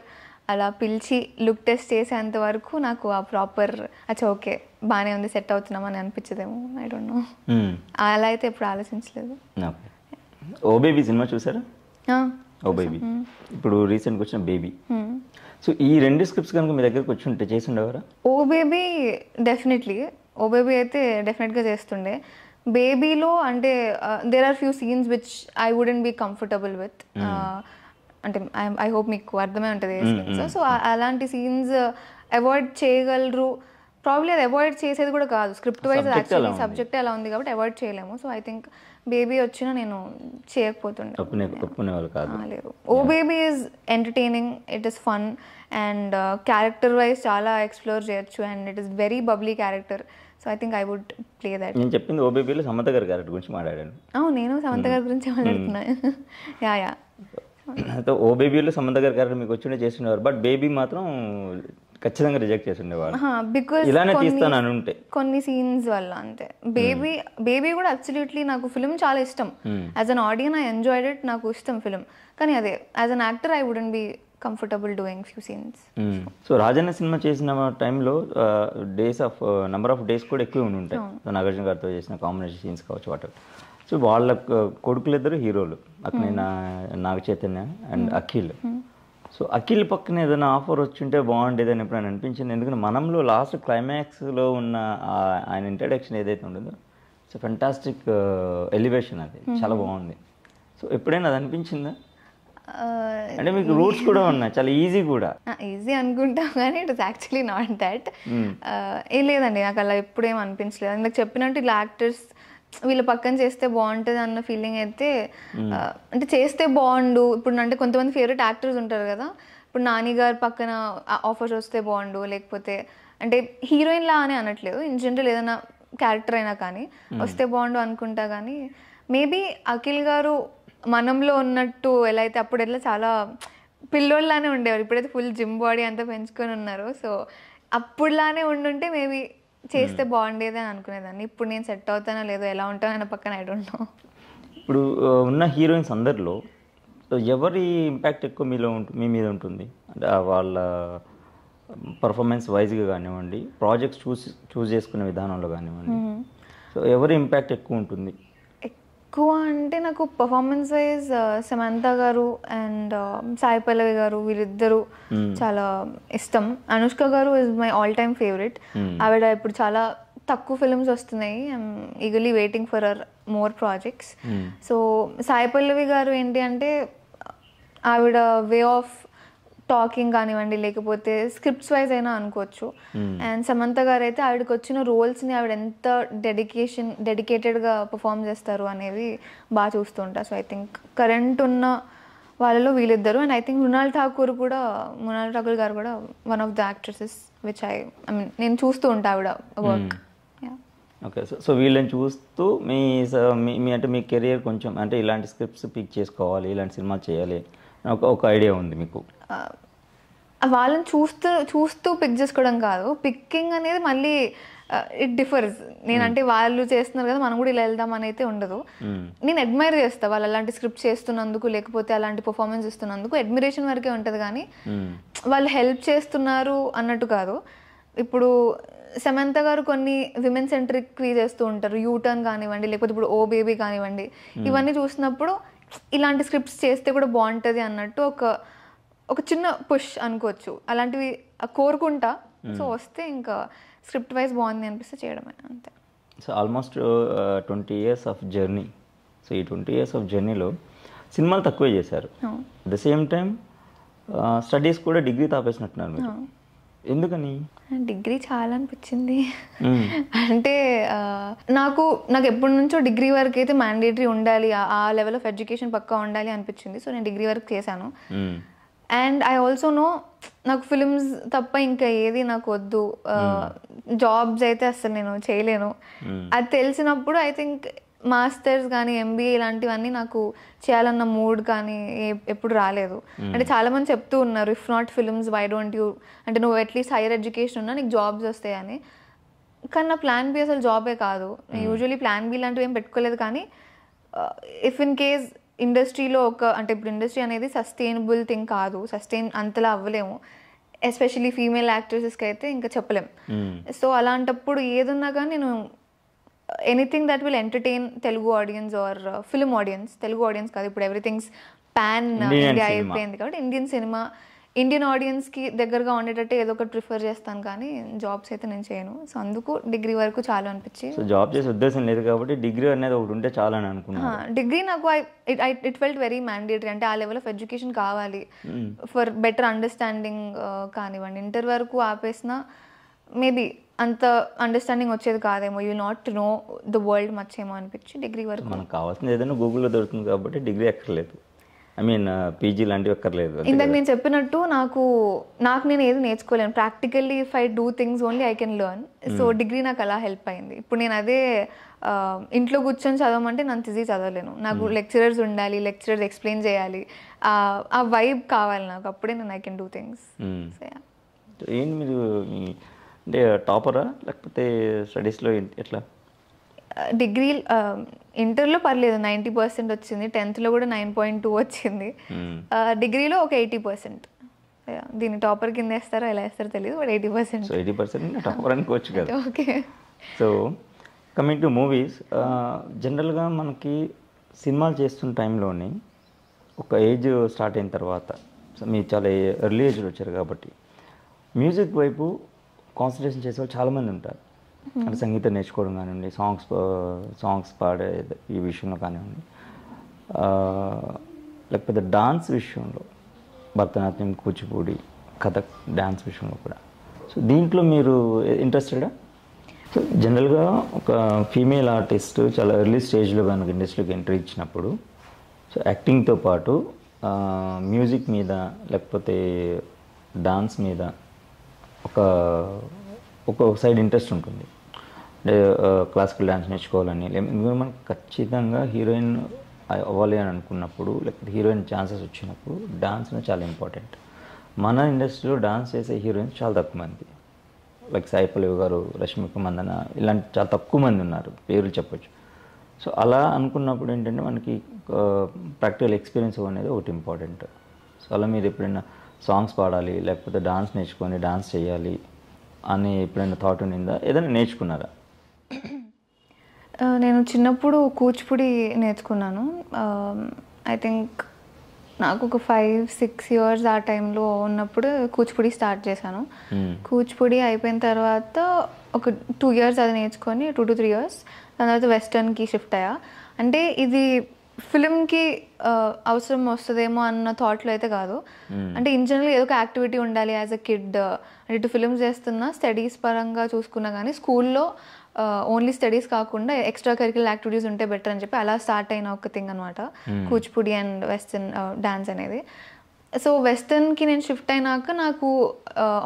B: అలా పిలిచి లుక్ టెస్ట్ చేసేంత వరకు నాకు ఆ ప్రాపర్ అచ్చా ఓకే బాగానే ఉంది సెట్ అవుతున్నామని అనిపించదేమో, ఐ డోంట్ నో. అలా అయితే ఎప్పుడు ఆలోచించలేదు.
A: ఓ బేబీ సినిమా చూసారా? ఓ బేబీ ఇప్పుడు రీసెంట్గా వచ్చిన బేబీ. సో ఈ 2 స్క్రిప్ట్స్ కనుక మీ దగ్గరకు వచ్చి ఉంటే చేసి ఉండేవారా?
B: ఓ బేబీ అయితే డెఫినెట్గా చేస్తుండే. బేబీలో అంటే there are few scenes which I wouldn't be comfortable with. అంటే ఐ హోప్ మీకు అర్థమే ఉంటుంది ఏ సీన్స్. సో అలాంటి సీన్స్ అవాయిడ్ చేయగలరు. ప్రాబ్లీ అది అవాయిడ్ చేసేది కూడా కాదు, స్క్రిప్ట్ వైజ్ యాక్చువల్లీ సబ్జెక్ట్ అలా ఉంది కాబట్టి అవాయిడ్ చేయలేము. సో ఐ థింక్ బేబీ వచ్చినా నేను చేయకపోతుండే.
A: ఒప్పుకునేవాళ్ళు కాదు.
B: లేదు, oh baby is entertaining, it is fun and character wise చాలా ఎక్స్ప్లోర్ చేయొచ్చు and it is very bubbly character. So I think I would play that.
A: నేను చెప్పింది ఓ బేబీలో సమంత గారి క్యారెక్టర్ గురించి మాట్లాడాను.
B: నేను సమంత గారి గురించి మాట్లాడుతున్నాను. యా
A: అయితే ఓ బేబీలో సమంత గారి క్యారెక్టర్ మీకు వచ్చిండే చేస్తుండేవారు, బట్ బేబీ మాత్రం ఖచ్చితంగా రిజెక్ట్ చేస్తుండేవారు.
B: బికాస్
A: ఇలానే తీస్తాను అని ఉంటే
B: కొన్ని సీన్స్ వల్ల అంతే. బేబీ కూడా అబ్సల్యూట్లీ నాకు ఫిల్మ్ చాలా ఇష్టం. As an audience I enjoyed it, నాకు ఇష్టం ఫిల్మ్. కానీ అదే as an actor I wouldn't be comfortable doing few scenes.
A: So Rajanna cinema చేసిన టైంలో నెంబర్ ఆఫ్ డేస్ కూడా ఎక్కువ ఉంటాయి. నాగార్జున గారితో చేసిన కాంబినేషన్ సీన్స్ కావచ్చు వాటి. సో వాళ్ళ కొడుకులు ఇద్దరు హీరోలు, అక్కడ నాగ చైతన్య అండ్ అఖిల్. సో అఖిల్ పక్కన ఏదైనా ఆఫర్ వచ్చింటే బాగుండేది అని ఎప్పుడైనా అనిపించింది? ఎందుకంటే మనంలో లాస్ట్ క్లైమాక్స్లో ఉన్న ఆయన ఇంట్రడక్షన్ ఏదైతే ఉంటుందో ఇట్స్ ఫెంటాస్టిక్ ఎలివేషన్, అది చాలా బాగుంది. సో ఎప్పుడైనా అది అనిపించిందా? అంటే మీకు రూట్స్ కూడా ఉన్నాయి, చాలా ఈజీ కూడా.
B: ఈజీ అనుకుంటాం కానీ it is actually not that. ఏం లేదండి, నాకు అలా ఎప్పుడేం అనిపించలేదు. ఇందాక చెప్పినట్టు ఇలా యాక్టర్స్ వీళ్ళ పక్కన చేస్తే బాగుంటుంది అన్న ఫీలింగ్ అయితే, అంటే చేస్తే బాగుండు. ఇప్పుడు అంటే కొంతమంది ఫేవరెట్ యాక్టర్స్ ఉంటారు కదా, ఇప్పుడు నాని గారి పక్కన ఆఫర్స్ వస్తే బాగుండు, లేకపోతే అంటే హీరోయిన్ లా అని అనట్లేదు, ఇన్ జనరల్ ఏదైనా క్యారెక్టర్ అయినా కానీ వస్తే బాగుండు అనుకుంటా. కానీ మేబీ అఖిల్ గారు మనంలో ఉన్నట్టు ఎలా అయితే అప్పుడు ఎట్లా చాలా పిల్లోళ్ళలానే ఉండేవారు, ఇప్పుడైతే ఫుల్ జిమ్ బాడీ అంతా పెంచుకొని ఉన్నారు. సో అప్పుడులానే ఉండుంటే మేబీ చేస్తే బాగుండేది అని అనుకునేదాన్ని. ఇప్పుడు నేను సెట్ అవుతానో లేదో, ఎలా ఉంటానో ఆయన పక్కన ఐ డోంట్ నో.
A: ఇప్పుడు ఉన్న హీరోయిన్స్ అందరిలో ఎవరి ఇంపాక్ట్ ఎక్కువ మీ మీద ఉంటుంది? అంటే వాళ్ళ పర్ఫార్మెన్స్ వైజ్గా కానివ్వండి, ప్రాజెక్ట్స్ చూస్ చేసుకునే విధానంలో కానివ్వండి, సో ఎవరి ఇంపాక్ట్ ఎక్కువ ఉంటుంది?
B: ఎక్కువ అంటే నాకు పర్ఫార్మెన్స్ వైజ్ సమంత గారు అండ్ సాయి పల్లవి గారు, వీళ్ళిద్దరూ చాలా ఇష్టం. Anushka garu is my all time favourite. ఆవిడ ఇప్పుడు చాలా తక్కువ ఫిల్మ్స్ వస్తున్నాయి, I'm eagerly waiting for our more projects. So Sai Pallavi garu ఏంటి అంటే ఆవిడ వే ఆఫ్ టాకింగ్ కానివ్వండి, లేకపోతే స్క్రిప్ట్స్ వైజ్ అయినా అనుకోవచ్చు. అండ్ సమంత గారు అయితే ఆవిడకి వచ్చిన రోల్స్ని ఆవిడ ఎంత డెడికేటెడ్గా పర్ఫామ్ చేస్తారు అనేది బాగా చూస్తుంటా. సో ఐ థింక్ కరెంట్ ఉన్న వాళ్ళలో వీళ్ళిద్దరు. And I think Mrunal Thakur గారు కూడా one of the actresses which I mean నేను చూస్తూ ఉంటా ఆవిడ వర్క్.
A: ఓకే, సో వీళ్ళని చూస్తూ మీ అంటే మీ కెరియర్ కొంచెం అంటే ఇలాంటి స్క్రిప్ట్స్ పిక్ చేసుకోవాలి, ఇలాంటి సినిమా చేయాలి ఒక ఐడియా ఉంది మీకు?
B: వాళ్ళని చూస్తూ పిక్ చేసుకోవడం కాదు, పిక్కింగ్ అనేది మళ్ళీ ఇట్ డిఫర్స్. నేనంటే వాళ్ళు చేస్తున్నారు కదా మనం కూడా ఇలా వెళ్దాం అని అయితే ఉండదు. నేను అడ్మైర్ చేస్తా వాళ్ళు అలాంటి స్క్రిప్ట్ చేస్తున్నందుకు, లేకపోతే అలాంటి పర్ఫార్మెన్స్ ఇస్తున్నందుకు అడ్మిరేషన్ వరకే ఉంటుంది. కానీ వాళ్ళు హెల్ప్ చేస్తున్నారు అన్నట్టు కాదు. ఇప్పుడు సమంత గారు కొన్ని విమెన్ సెంట్రిక్వి చేస్తూ ఉంటారు, యూటర్న్ కానివ్వండి, లేకపోతే ఇప్పుడు ఓ బేబీ కానివ్వండి, ఇవన్నీ చూసినప్పుడు ఇలాంటి స్క్రిప్ట్స్ చేస్తే కూడా బాగుంటుంది అన్నట్టు ఒక చిన్న పుష్ అనుకోవచ్చు. అలాంటివి కోరుకుంటా. సో వస్తే ఇంకా స్క్రిప్ట్ వైజ్ బాగుంది అనిపిస్తే చేయడమే అంతే.
A: So almost 20 years of journey. So ఈ 20 years ఆఫ్ జర్నీలో సినిమాలు తక్కువే చేశారు, at the same time studies కూడా డిగ్రీ తాపేసినట్టున్నారు మీరు. ఎందుకని?
B: డిగ్రీ చాలా అనిపించింది. అంటే నాకు ఎప్పటి నుంచో డిగ్రీ వరకు అయితే మ్యాండేటరీ ఉండాలి, ఆ లెవెల్ ఆఫ్ ఎడ్యుకేషన్ పక్కా ఉండాలి అనిపించింది. సో నేను డిగ్రీ వరకు చేశాను. అండ్ ఐ ఆల్సో నో నాకు ఫిల్మ్స్ తప్ప ఇంకా ఏది నాకు వద్దు, జాబ్స్ అయితే అసలు నేను చేయలేను. అది తెలిసినప్పుడు ఐ థింక్ మాస్టర్స్ కానీ ఎంబీఏ ఇలాంటివన్నీ నాకు చేయాలన్న మూడ్ కానీ ఎప్పుడు రాలేదు. అంటే చాలా మంది చెప్తూ ఉన్నారు, if not films why don't you, అంటే నువ్వు అట్లీస్ట్ హైయర్ ఎడ్యుకేషన్ ఉన్నా నీకు జాబ్స్ వస్తాయని. కానీ నా ప్లాన్ బి అసలు జాబే కాదు. యూజువలీ ప్లాన్ బి లాంటివి ఏం పెట్టుకోలేదు. కానీ ఇఫ్ ఇన్ కేస్ ఇండస్ట్రీలో అంటే ఇప్పుడు ఇండస్ట్రీ అనేది సస్టైనబుల్ థింగ్ కాదు, సస్టైన్ అంతలా అవ్వలేము, ఎస్పెషలీ ఫీమేల్ యాక్ట్రెసెస్కి అయితే ఇంకా చెప్పలేం. సో అలాంటప్పుడు ఏదున్నా కానీ నేను anything that will entertain Telugu audience or film audience, Telugu audience కాదు, ఇప్పుడు ఎవ్రీథింగ్స్ పాన్ ఇండియా అయిపోయింది కాబట్టి ఇండియన్ సినిమా ఇండియన్ ఆడియన్స్కి దగ్గరగా ఉండేటట్టు ఏదో ఒకటి ప్రిఫర్ చేస్తాను, కానీ జాబ్స్ అయితే నేను చేయను. సో అందుకు డిగ్రీ వరకు చాలు అనిపించి.
A: సో జాబ్ చేసే ఉద్దేశం లేదు కాబట్టి డిగ్రీ అనేది ఒకటి ఉంటే చాలా అని అనుకున్నాను.
B: డిగ్రీ నాకు ఇట్ ఫెల్ట్ వెరీ మ్యాండేటరీ, అంటే ఆ లెవెల్ ఆఫ్ ఎడ్యుకేషన్ కావాలి ఫర్ బెటర్ అండర్స్టాండింగ్ కానివ్వండి. ఇంటర్ వరకు ఆపేసిన మేబీ అంత అండర్స్టాండింగ్ వచ్చేది కాదేమో, you not know the world much ఏమో అనిపించి డిగ్రీ వరకు.
A: మనకు కావాల్సింది ఏదైనా గూగుల్లో దొరుకుతుంది కాబట్టి డిగ్రీ ఎక్కర్లేదు, ఐ మీన్ పీజీ లాంటివి ఎక్కర్లేదు.
B: ఇందాక నేను చెప్పినట్టు నాకు నేను ఏది నేర్చుకోలేను. Practically if I do things only I can learn. So degree నాకు అలా హెల్ప్ అయింది. ఇప్పుడు నేను అదే ఇంట్లో కూర్చొని చదవమంటే నన్ను ఈజీ చదవలేను. నాకు లెక్చరర్స్ ఉండాలి, లెక్చరర్స్ ఎక్స్ప్లెయిన్ చేయాలి, ఆ వైబ్ కావాలి నాకు, అప్పుడే నేను ఐ కెన్ డూ థింగ్స్.
A: ఏంటి మీరు అంటే టాపరా లేకపోతే స్టడీస్లో ఎట్లా?
B: డిగ్రీ ఇంటర్లో పర్లేదు 90% వచ్చింది, 10th కూడా 9.2 వచ్చింది. డిగ్రీలో ఒక 80%. దీన్ని టాపర్ కింద వేస్తారో ఎలా వేస్తారో తెలియదు, బట్ 80%.
A: సో 80% టాపర్ అనుకోవచ్చు కదా.
B: Okay.
A: So coming to movies, జనరల్గా మనకి సినిమాలు చేస్తున్న టైంలోని ఒక ఏజ్ స్టార్ట్ అయిన తర్వాత, సో మీరు చాలా ఎర్లీ ఏజ్లో వచ్చారు కాబట్టి మ్యూజిక్ వైపు కాన్సన్ట్రేషన్ చేసే వాళ్ళు చాలామంది ఉంటారు. అంటే సంగీతం నేర్చుకోవడం కానివ్వండి, సాంగ్స్ పాడే ఈ విషయంలో కానివ్వండి, లేకపోతే డాన్స్ విషయంలో, భరతనాట్యం, కూచిపూడి, కథక్ డాన్స్ విషయంలో కూడా. సో దీంట్లో మీరు ఇంట్రెస్టెడా? సో జనరల్గా ఒక ఫీమేల్ ఆర్టిస్ట్ చాలా ఎర్లీ స్టేజ్లో కనుక ఇండస్ట్రీకి ఎంట్రీ ఇచ్చినప్పుడు, సో యాక్టింగ్తో పాటు మ్యూజిక్ మీద లేకపోతే డాన్స్ మీద ఒక సైడ్ ఇంట్రెస్ట్ ఉంటుంది. అంటే క్లాసికల్ డ్యాన్స్ నేర్చుకోవాలని, లేకపోతే మనకు ఖచ్చితంగా హీరోయిన్ అవ్వాలి అని అనుకున్నప్పుడు, లేకపోతే హీరోయిన్ ఛాన్సెస్ వచ్చినప్పుడు డాన్స్ అనేది చాలా ఇంపార్టెంట్. మన ఇండస్ట్రీలో డాన్స్ చేసే హీరోయిన్స్ చాలా తక్కువ మంది, లైక్ సాయి పల్లవి గారు, రష్మిక మందన, ఇలాంటి చాలా తక్కువ మంది ఉన్నారు, పేర్లు చెప్పొచ్చు. సో అలా అనుకున్నప్పుడు ఏంటంటే మనకి ప్రాక్టికల్ ఎక్స్పీరియన్స్ అనేది ఒకటి ఇంపార్టెంట్. సో అలా మీరు ఎప్పుడైనా సాంగ్స్ పాడాలి లేకపోతే డాన్స్ నేర్చుకొని డాన్స్ చేయాలి అని ఎప్పుడైనా థాట్ ఉండిందా? ఏదైనా నేర్చుకున్నారా?
B: నేను చిన్నప్పుడు కూచిపూడి నేర్చుకున్నాను. ఐ థింక్ నాకు ఒక 5-6 years ఆ టైంలో ఉన్నప్పుడు కూచిపూడి స్టార్ట్ చేశాను. కూచిపూడి అయిపోయిన తర్వాత ఒక 2 years అది నేర్చుకొని, 2 to 3 years, దాని తర్వాత వెస్టర్న్కి షిఫ్ట్ అయ్యా. అంటే ఇది ఫిలింకి అవసరం వస్తుందేమో అన్న థాట్లో అయితే కాదు. అంటే ఇన్ జనరల్ ఏదో ఒక యాక్టివిటీ ఉండాలి యాజ్ అ కిడ్. అంటే ఇటు ఫిలిమ్స్ చేస్తున్నా, స్టడీస్ పరంగా చూసుకున్నా కానీ స్కూల్లో ఓన్లీ స్టడీస్ కాకుండా ఎక్స్ట్రా కరిక్యులర్ యాక్టివిటీస్ ఉంటే బెటర్ అని చెప్పి అలా స్టార్ట్ అయిన ఒక థింగ్ అనమాట కూచిపూడి అండ్ వెస్టర్న్ డాన్స్ అనేది. సో వెస్టర్న్కి నేను షిఫ్ట్ అయినాక నాకు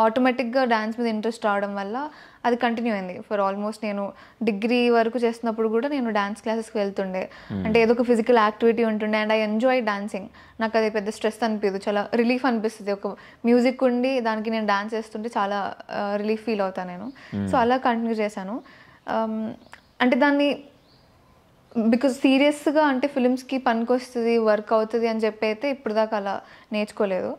B: ఆటోమేటిక్గా డాన్స్ మీద ఇంట్రెస్ట్ రావడం వల్ల అది కంటిన్యూ అయింది ఫర్ ఆల్మోస్ట్. నేను డిగ్రీ వరకు చేస్తున్నప్పుడు కూడా నేను డాన్స్ క్లాసెస్కి వెళ్తుండే. అంటే ఏదో ఒక ఫిజికల్ యాక్టివిటీ ఉంటుండే అండ్ ఐ ఎంజాయ్ డాన్సింగ్. నాకు అది పెద్ద స్ట్రెస్ అనిపించదు, చాలా రిలీఫ్ అనిపిస్తుంది. ఒక మ్యూజిక్ ఉండి దానికి నేను డాన్స్ చేస్తుంటే చాలా రిలీఫ్ ఫీల్ అవుతాను నేను. సో అలా కంటిన్యూ చేశాను. అంటే దాన్ని బికాజ్ సీరియస్గా అంటే ఫిలిమ్స్కి పనికొస్తుంది, వర్క్ అవుతుంది అని చెప్పి అయితే ఇప్పుడు దాకా అలా నేర్చుకోలేదు.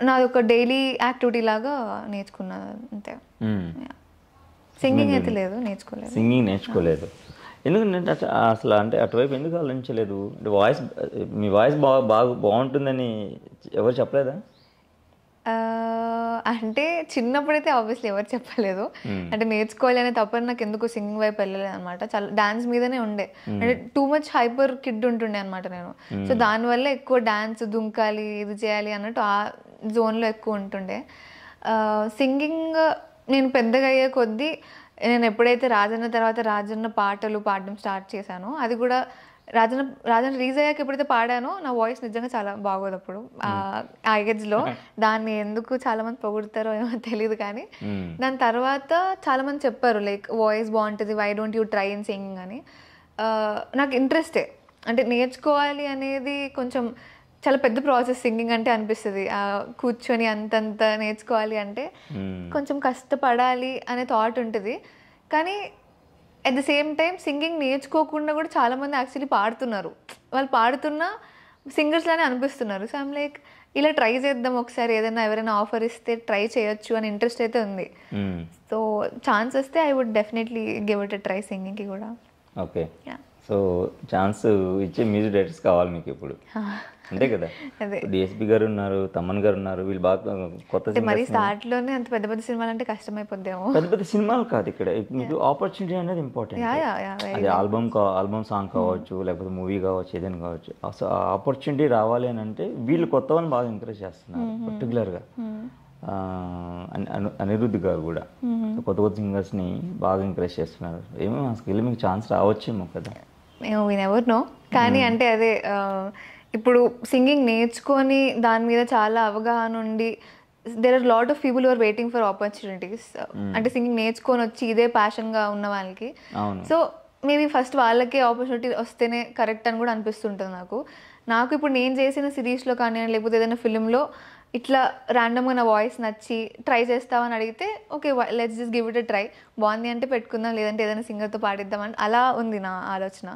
B: నాది ఒక డైలీ యాక్టివిటీ లాగా నేర్చుకున్నాను అంతే. సింగింగ్ అయితే లేదు, నేర్చుకోలేదు.
A: సింగింగ్ నేర్చుకోలేదు ఎందుకంటే అసలు అంటే అటువైపు ఎందుకు ఆలోచించలేదు? అంటే మీ వాయిస్ బాగుంటుందని ఎవరు చెప్పలేదా?
B: అంటే చిన్నప్పుడైతే ఆబ్వియస్లీ ఎవరు చెప్పలేదు. అంటే నేర్చుకోవాలి అనే తప్పని నాకు ఎందుకు సింగింగ్ వైపు వెళ్ళలేదు అనమాట. చాలా డాన్స్ మీదనే ఉండే. అంటే టూ మచ్ హైపర్ కిడ్ ఉంటుండే అనమాట నేను. సో దానివల్ల ఎక్కువ డాన్స్ దుంకాలి, ఇది చేయాలి అన్నట్టు ఆ జోన్లో ఎక్కువ ఉంటుండే. సింగింగ్ నేను పెద్దగా అయ్యే కొద్దీ నేను ఎప్పుడైతే రాజన్న తర్వాత రాజన్న పాటలు పాడడం స్టార్ట్ చేశానో, అది కూడా రాజన్న రిలీజ్ అయ్యాక ఎప్పుడైతే పాడానో నా వాయిస్ నిజంగా చాలా బాగోదు అప్పుడు ఆ ఏజ్లో. దాన్ని ఎందుకు చాలా మంది పొగుడతారో ఏమో తెలియదు, కానీ దాని తర్వాత చాలా మంది చెప్పారు లైక్ వాయిస్ బాగుంటుంది, why don't you try in singing అని. నాకు ఇంట్రెస్టే, అంటే నేర్చుకోవాలి అనేది కొంచెం చాలా పెద్ద ప్రాసెస్ సింగింగ్ అంటే అనిపిస్తుంది. కూర్చొని అంతంత నేర్చుకోవాలి అంటే కొంచెం కష్టపడాలి అనే థాట్ ఉంటుంది. కానీ at the same time singing నేర్చుకోకుండా కూడా చాలామంది యాక్చువల్లీ పాడుతున్నారు. వాళ్ళు పాడుతున్నా సింగర్స్ లానే అనిపిస్తున్నారు. సో ఐమ్ లైక్ ఇలా ట్రై చేద్దాం ఒకసారి, ఏదైనా ఎవరైనా ఆఫర్ ఇస్తే ట్రై చేయొచ్చు అని ఇంట్రెస్ట్ అయితే ఉంది. సో ఛాన్స్ వస్తే I would definitely give it a try సింగింగ్కి కూడా.
A: ఓకే. సో ఛాన్స్ ఇచ్చే మ్యూజిక్ డైరెక్టర్స్ కావాలి మీకు ఇప్పుడు, అంతే కదా.
B: అదే
A: డిఎస్పి గారు ఉన్నారు, తమన్ గారు ఉన్నారు, వీళ్ళు బాగా కొత్త
B: అంటే మరి స్టార్ట్ లోనే అంత పెద్ద పెద్ద సినిమాలు అంటే కష్టమైపోద్దేమో.
A: పెద్ద పెద్ద సినిమాలు కాదు ఇక్కడ, మీకు ఆపర్చునిటీ అనేది ఇంపార్టెంట్. అది ఆల్బమ్ సాంగ్ కావచ్చు, లేకపోతే మూవీ కావచ్చు, ఏదైనా కావచ్చు. అసలు ఆ ఆపర్చునిటీ రావాలి అని అంటే వీళ్ళు కొత్త వాళ్ళని బాగా ఎంకరేజ్ చేస్తున్నారు. పర్టికులర్గా అనిరుద్ధ్ గారు కూడా కొత్త కొత్త సింగర్స్ని బాగా ఎంకరేజ్ చేస్తున్నారు. ఏమో ఆ స్కిల్ మీకు ఛాన్స్ రావచ్చేమో కదా.
B: ఎవరు నో, కానీ అంటే అదే ఇప్పుడు సింగింగ్ నేర్చుకొని దాని మీద చాలా అవగాహన ఉండి there are lot of people are waiting for opportunities. అంటే సింగింగ్ నేర్చుకొని వచ్చి ఇదే ప్యాషన్గా ఉన్న వాళ్ళకి. సో మేబీ ఫస్ట్ వాళ్ళకే ఆపర్చునిటీ వస్తేనే కరెక్ట్ అని కూడా అనిపిస్తుంటుంది నాకు ఇప్పుడు నేను చేసిన సిరీస్లో కానీ లేకపోతే ఏదైనా ఫిలింలో ఇట్లా ర్యాండమ్గా నా వాయిస్ నచ్చి ట్రై చేస్తామని అడిగితే okay let's just give it a try, బాగుంది అంటే పెట్టుకుందాం, లేదంటే ఏదైనా సింగర్తో పాడిద్దామని అలా ఉంది నా ఆలోచన.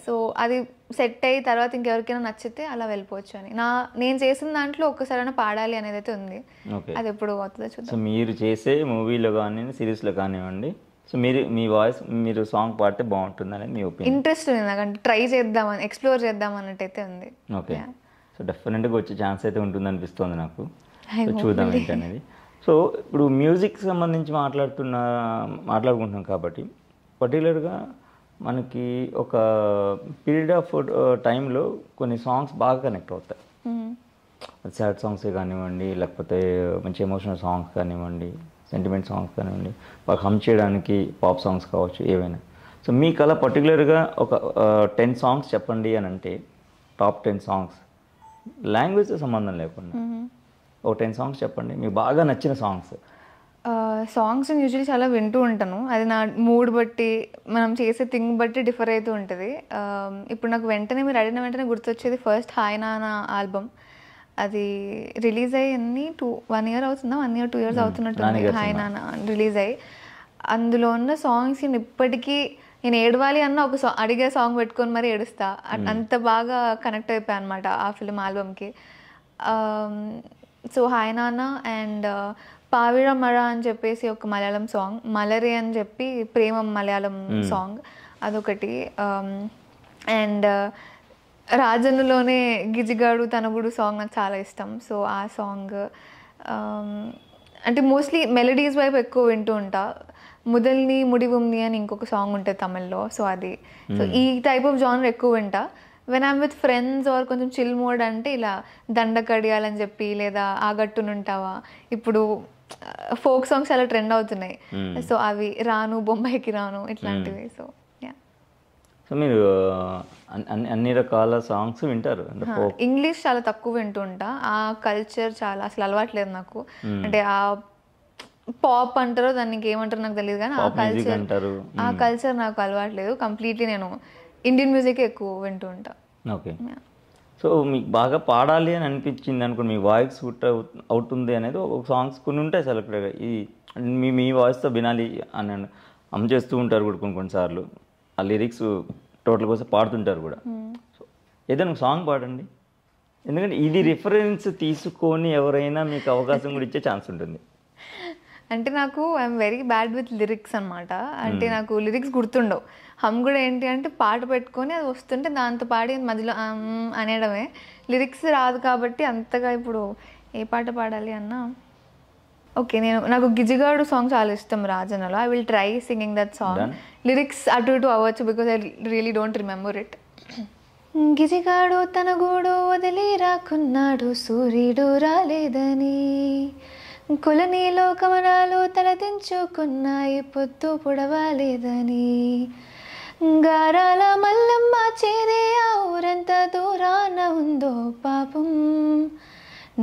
B: సో అది సెట్ అయ్యి తర్వాత ఇంకెవరికైనా నచ్చితే అలా వెళ్ళిపోవచ్చు అని నేను చేసిన దాంట్లో ఒక్కసారైనా పాడాలి అనేది అయితే ఉంది. అది ఎప్పుడు అవుతుందో చూద్దాం.
A: సో మీరు చేసే మూవీలో కానీ సిరీస్లో కానివ్వండి, సో మీ వాయిస్ మీరు సాంగ్ పాడితే బాగుంటుంది అనేది మీ ఒపీనియన్.
B: ఇంట్రెస్ట్ ఉంది నాకు, అంటే ట్రై చేద్దామని, ఎక్స్ప్లోర్ చేద్దామన్నట్టయితే ఉంది.
A: ఓకే, సో డెఫినెట్గా వచ్చే ఛాన్స్ అయితే ఉంటుంది అనిపిస్తుంది నాకు. సో చూద్దాం ఏంటనేది. సో ఇప్పుడు మ్యూజిక్ సంబంధించి మాట్లాడుకుంటున్నాం కాబట్టి పర్టికులర్గా మనకి ఒక పీరియడ్ ఆఫ్ టైంలో కొన్ని సాంగ్స్ బాగా కనెక్ట్ అవుతాయి. సాడ్ సాంగ్సే కానివ్వండి, లేకపోతే మంచి ఎమోషనల్ సాంగ్స్ కానివ్వండి, సెంటిమెంట్ సాంగ్స్ కానివ్వండి, బాగా హమ్ చేయడానికి పాప్ సాంగ్స్ కావచ్చు, ఏవైనా. సో మీకు అలా పర్టికులర్గా ఒక 10 సాంగ్స్ చెప్పండి అని అంటే, టాప్ 10 సాంగ్స్ లాంగ్వేజ్తో సంబంధం లేకుండా ఒక 10 సాంగ్స్ చెప్పండి, మీకు బాగా నచ్చిన సాంగ్స్.
B: సాంగ్స్ యూజువల్లీ చాలా వింటూ ఉంటాను, అది నా మూడ్ బట్టి మనం చేసే థింగ్ బట్టి డిఫర్ అవుతూ ఉంటుంది. ఇప్పుడు నాకు వెంటనే మీరు అడిగిన వెంటనే గుర్తొచ్చేది ఫస్ట్ హాయ్ నానా ఆల్బమ్. అది రిలీజ్ అయ్యి 1 year అవుతుందా, 1 year 2 years అవుతున్నట్టుంది హాయ్ నానా రిలీజ్ అయ్యి. అందులో ఉన్న సాంగ్స్ ఇప్పటికీ నేను ఏడవాలి అన్న ఒక అడిగే సాంగ్ పెట్టుకొని మరి ఏడుస్తా, అంత బాగా కనెక్ట్ అయిపోయాను అనమాట ఆ ఫిలిం ఆల్బమ్కి. సో హాయ్ నాన్న అండ్ పావిడ మర అని చెప్పేసి ఒక మలయాళం సాంగ్, మలరే అని చెప్పి ప్రేమ మలయాళం సాంగ్, అదొకటి. అండ్ రాజన్నులోనే గిజిగాడు తనగుడు సాంగ్ నాకు చాలా ఇష్టం. సో ఆ సాంగ్ అంటే మోస్ట్లీ మెలడీస్ వైపు ఎక్కువ వింటూ ఉంటా. ముదల్ని ముడివుమ్ని అని ఇంకొక సాంగ్ ఉంటుంది తమిళ్లో, సో అది. సో ఈ టైప్ ఆఫ్ జానర్ ఎక్కువ వింటా. When I'm with friends or కొంచెం చిల్ మోడ్ అంటే ఇలా దండకడియాలని చెప్పి, లేదా ఆగట్టునుంటావా, ఇప్పుడు ఫోక్ సాంగ్స్ చాలా ట్రెండ్ అవుతున్నాయి. సో అవి రాను బొంబాయికి రాను ఇట్లాంటివి. సో
A: సో మీరు అన్ని రకాల సాంగ్స్ వింటారు?
B: ఇంగ్లీష్ చాలా తక్కువ వింటూ ఉంటా, ఆ కల్చర్ చాలా అసలు అలవాట్లేదు నాకు. అంటే ఆ పాప్ అంటారో దాన్ని ఏమంటారో నాకు తెలియదు, కానీ ఆ కల్చర్ నాకు అలవాట్లేదు కంప్లీట్లీ. నేను ఇండియన్ మ్యూజిక్ ఎక్కువ వింటూ ఉంటా.
A: ఓకే, సో మీకు బాగా పాడాలి అని అనిపించింది అనుకోండి, మీ వాయిస్ సూట్ అవుతుంది అనేది ఒక సాంగ్స్ కొన్ని ఉంటాయి సెలెక్టెడ్గా, ఈ మీ వాయిస్తో వినాలి అని అమ్మ చేస్తూ ఉంటారు కూడా కొన్నిసార్లు, ఆ లిరిక్స్ టోటల్ కోసం పాడుతుంటారు కూడా. సో ఏదైనా ఒక సాంగ్ పాడండి, ఎందుకంటే ఇది రిఫరెన్స్ తీసుకొని ఎవరైనా మీకు అవకాశం కూడా ఇచ్చే ఛాన్స్ ఉంటుంది.
B: అంటే నాకు I'm very bad with lyrics అనమాట. అంటే నాకు లిరిక్స్ గుర్తుండవు. హమ్ కూడా ఏంటి అంటే పాట పెట్టుకొని అది వస్తుంటే దాంతో పాడి మధ్యలో అనేయడమే, లిరిక్స్ రాదు కాబట్టి అంతగా ఇప్పుడు ఏ పాట పాడాలి అన్నా. ఓకే, నాకు గిజిగాడు సాంగ్ చాలా ఇష్టం రాజన్నలో. I will try singing that song. Lyrics అటు ఇటు అవ్వచ్చు because I really don't remember it. గిజిగాడు తన గూడు వదిలి రాకున్నాడు, సూర్యుడు రాలేదని, కులనీలో కమనాలు తలదించుకున్నాయి, పొద్దు పొడవాలేదని, గారాల మల్లమ్మ చేరే ఆ ఊరంత దూరాన ఉందో పాపం,